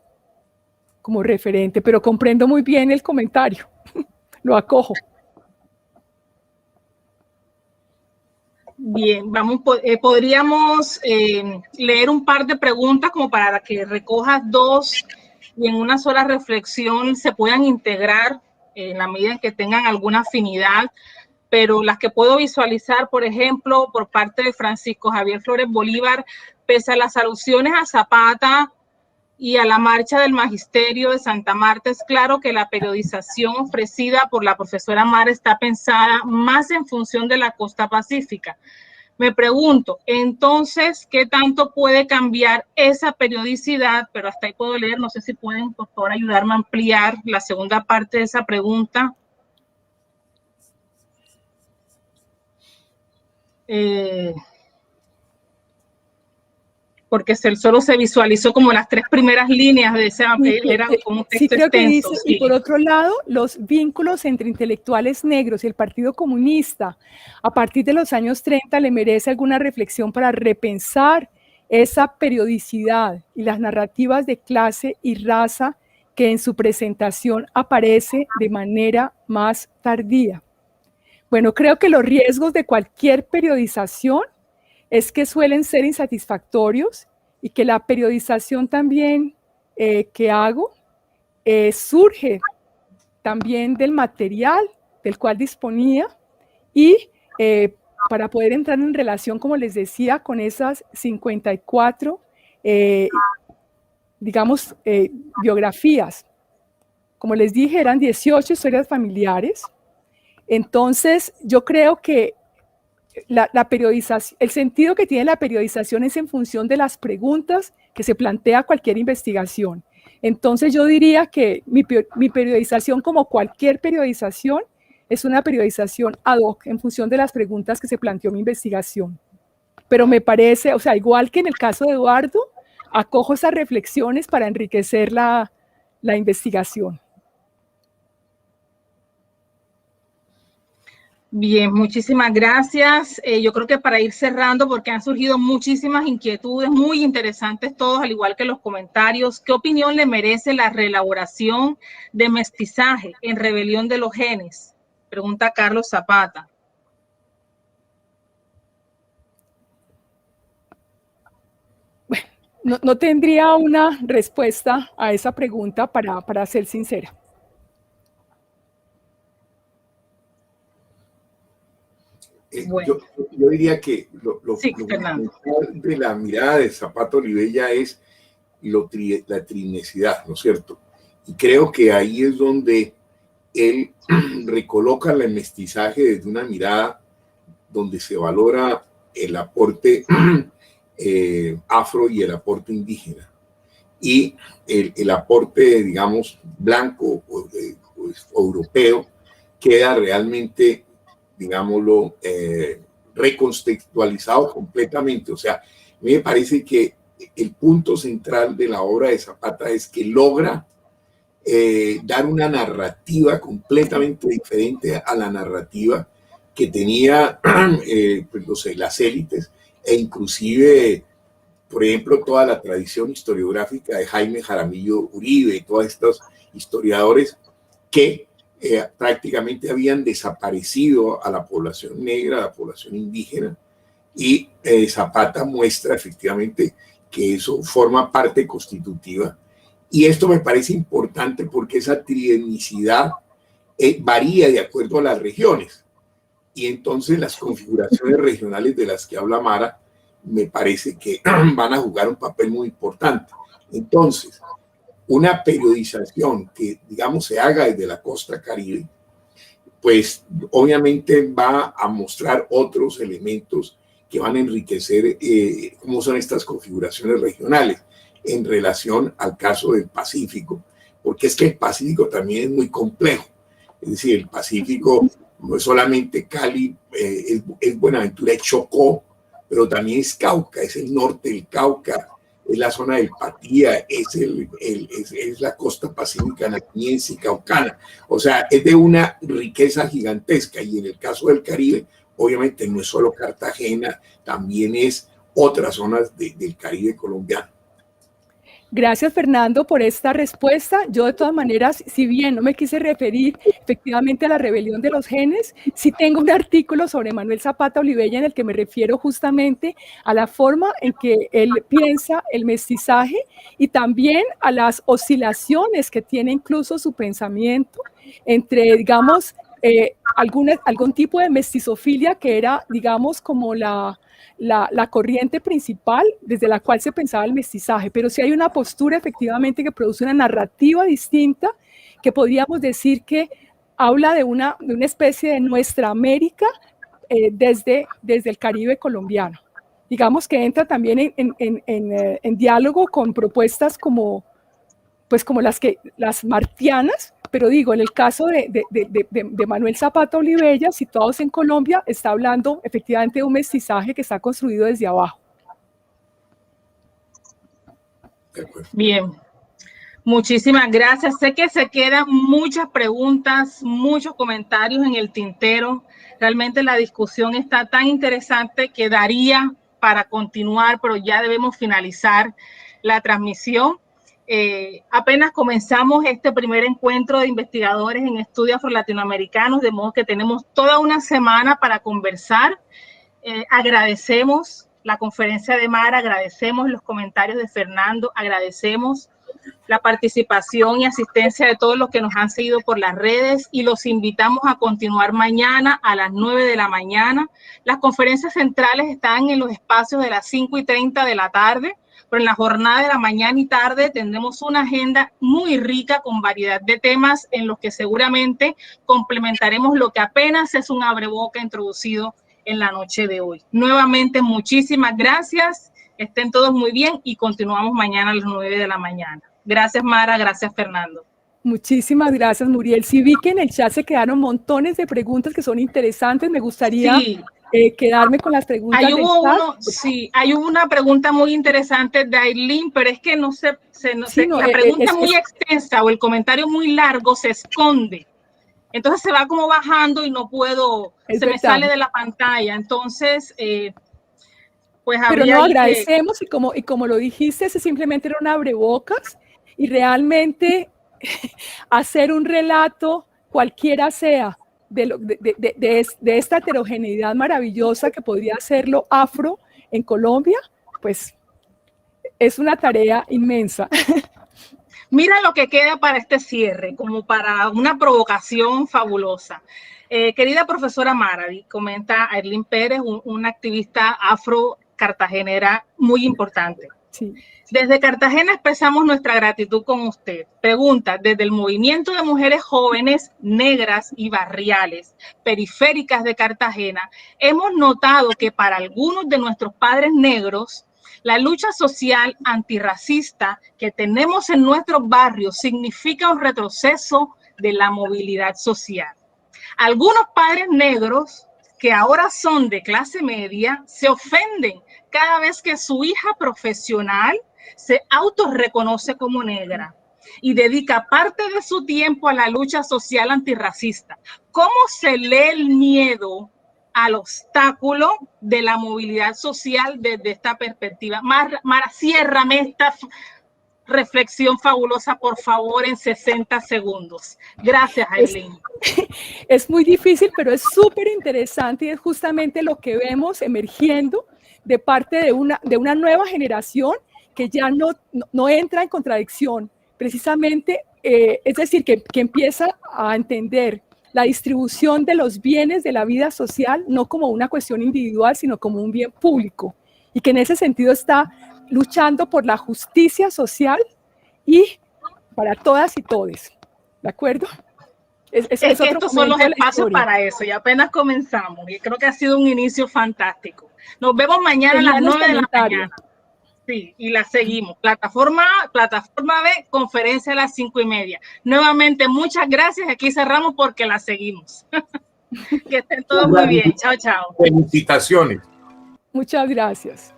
referente, pero comprendo muy bien el comentario, lo acojo. Bien, podríamos leer un par de preguntas como para que recojas dos y en una sola reflexión se puedan integrar en la medida en que tengan alguna afinidad, pero las que puedo visualizar, por ejemplo, por parte de Francisco Javier Flores Bolívar, pese a las alusiones a Zapata y a la marcha del Magisterio de Santa Marta, es claro que la periodización ofrecida por la profesora Mara está pensada más en función de la costa pacífica. Me pregunto, entonces, ¿qué tanto puede cambiar esa periodicidad? Pero hasta ahí puedo leer, no sé si pueden, por favor, ayudarme a ampliar la segunda parte de esa pregunta. Porque solo se visualizó como las tres primeras líneas de ese, era como un texto sí, creo extenso. Que dice, sí. Y por otro lado, los vínculos entre intelectuales negros y el Partido Comunista a partir de los años 30 le merece alguna reflexión para repensar esa periodicidad y las narrativas de clase y raza que en su presentación aparece de manera más tardía. Bueno, creo que los riesgos de cualquier periodización es que suelen ser insatisfactorios y que la periodización también que hago surge también del material del cual disponía y para poder entrar en relación, como les decía, con esas 54, digamos, biografías. Como les dije, eran 18 historias familiares. Entonces, yo creo que la periodización, el sentido que tiene la periodización es en función de las preguntas que se plantea cualquier investigación. Entonces, yo diría que mi periodización, como cualquier periodización, es una periodización ad hoc en función de las preguntas que se planteó mi investigación. Pero me parece, o sea, igual que en el caso de Eduardo, acojo esas reflexiones para enriquecer la investigación. Bien, muchísimas gracias. Yo creo que para ir cerrando, porque han surgido muchísimas inquietudes muy interesantes todos, al igual que los comentarios. ¿Qué opinión le merece la reelaboración de mestizaje en Rebelión de los Genes? Pregunta Carlos Zapata. Bueno, no tendría una respuesta a esa pregunta para ser sincera. Bueno. Yo diría que lo de la mirada de Zapata Olivella es la trinicidad, ¿no es cierto? Y creo que ahí es donde él recoloca el mestizaje desde una mirada donde se valora el aporte afro y el aporte indígena. Y el aporte, digamos, blanco o europeo queda realmente, digámoslo, recontextualizado completamente. O sea, a mí me parece que el punto central de la obra de Zapata es que logra dar una narrativa completamente diferente a la narrativa que tenía pues, no sé, las élites e inclusive, por ejemplo, toda la tradición historiográfica de Jaime Jaramillo Uribe y todos estos historiadores que prácticamente habían desaparecido a la población negra, a la población indígena, y Zapata muestra efectivamente que eso forma parte constitutiva. Y esto me parece importante porque esa trietnicidad varía de acuerdo a las regiones. Y entonces las configuraciones regionales de las que habla Mara me parece que van a jugar un papel muy importante. Entonces, una periodización que, digamos, se haga desde la costa caribe, pues obviamente va a mostrar otros elementos que van a enriquecer cómo son estas configuraciones regionales en relación al caso del Pacífico, porque es que el Pacífico también es muy complejo. Es decir, el Pacífico no es solamente Cali, es Buenaventura, es Chocó, pero también es Cauca, es el norte del Cauca, es la zona del Patía, es la costa pacífica nariñense y caucana. O sea, es de una riqueza gigantesca. Y en el caso del Caribe, obviamente no es solo Cartagena, también es otras zonas del Caribe colombiano. Gracias, Fernando, por esta respuesta. Yo, de todas maneras, si bien no me quise referir efectivamente a la rebelión de los genes, sí tengo un artículo sobre Manuel Zapata Olivella en el que me refiero justamente a la forma en que él piensa el mestizaje y también a las oscilaciones que tiene incluso su pensamiento entre, digamos, algún tipo de mestizofilia que era, digamos, como la corriente principal desde la cual se pensaba el mestizaje, pero sí hay una postura efectivamente que produce una narrativa distinta que podríamos decir que habla de una especie de nuestra América desde el Caribe colombiano. Digamos que entra también en diálogo con propuestas como las martianas, pero digo, en el caso de Manuel Zapata Olivella, situados en Colombia, está hablando efectivamente de un mestizaje que está construido desde abajo. Bien, muchísimas gracias. Sé que se quedan muchas preguntas, muchos comentarios en el tintero. Realmente la discusión está tan interesante que daría para continuar, pero ya debemos finalizar la transmisión. Apenas comenzamos este primer encuentro de investigadores en estudios afro-latinoamericanos, de modo que tenemos toda una semana para conversar. Agradecemos la conferencia de Mara, agradecemos los comentarios de Fernando, agradecemos la participación y asistencia de todos los que nos han seguido por las redes y los invitamos a continuar mañana a las 9 de la mañana. Las conferencias centrales están en los espacios de las 5:30 de la tarde, pero en la jornada de la mañana y tarde tendremos una agenda muy rica con variedad de temas en los que seguramente complementaremos lo que apenas es un abreboca introducido en la noche de hoy. Nuevamente, muchísimas gracias. Estén todos muy bien y continuamos mañana a las 9 de la mañana. Gracias, Mara. Gracias, Fernando. Muchísimas gracias, Muriel. Sí vi que en el chat se quedaron montones de preguntas que son interesantes. Me gustaría quedarme con las preguntas. Hay una pregunta muy interesante de Aileen, pero es que no sé, la pregunta es muy extensa o el comentario muy largo se esconde. Entonces se va como bajando y no puedo, me sale de la pantalla. Entonces, pues pero no, agradecemos y como lo dijiste, ese simplemente era un abrebocas y realmente hacer un relato, cualquiera sea, de esta heterogeneidad maravillosa que podría hacerlo afro en Colombia, pues es una tarea inmensa. Mira lo que queda para este cierre, como para una provocación fabulosa. Querida profesora Maravi, comenta Aileen Pérez, una activista afro-cartagenera muy importante. Sí. Desde Cartagena expresamos nuestra gratitud con usted. Pregunta, desde el movimiento de mujeres jóvenes, negras y barriales, periféricas de Cartagena, hemos notado que para algunos de nuestros padres negros, la lucha social antirracista que tenemos en nuestros barrios significa un retroceso de la movilidad social. Algunos padres negros que ahora son de clase media se ofenden cada vez que su hija profesional se autorreconoce como negra y dedica parte de su tiempo a la lucha social antirracista. ¿Cómo se lee el miedo al obstáculo de la movilidad social desde esta perspectiva? Mara, ciérrame esta reflexión fabulosa, por favor, en 60 segundos. Gracias, Aileen. Es muy difícil, pero es súper interesante y es justamente lo que vemos emergiendo de parte de una nueva generación que ya no entra en contradicción, precisamente, es decir, que empieza a entender la distribución de los bienes de la vida social no como una cuestión individual, sino como un bien público, y que en ese sentido está luchando por la justicia social y para todas y todes, ¿de acuerdo? Estos son los espacios para eso y apenas comenzamos y creo que ha sido un inicio fantástico. Nos vemos mañana a las 9 de la mañana. Sí, y la seguimos. Plataforma B, conferencia a las 5:30. Nuevamente, muchas gracias. Aquí cerramos porque la seguimos. Que estén todos muy bien. Chao, chao. Felicitaciones. Muchas gracias.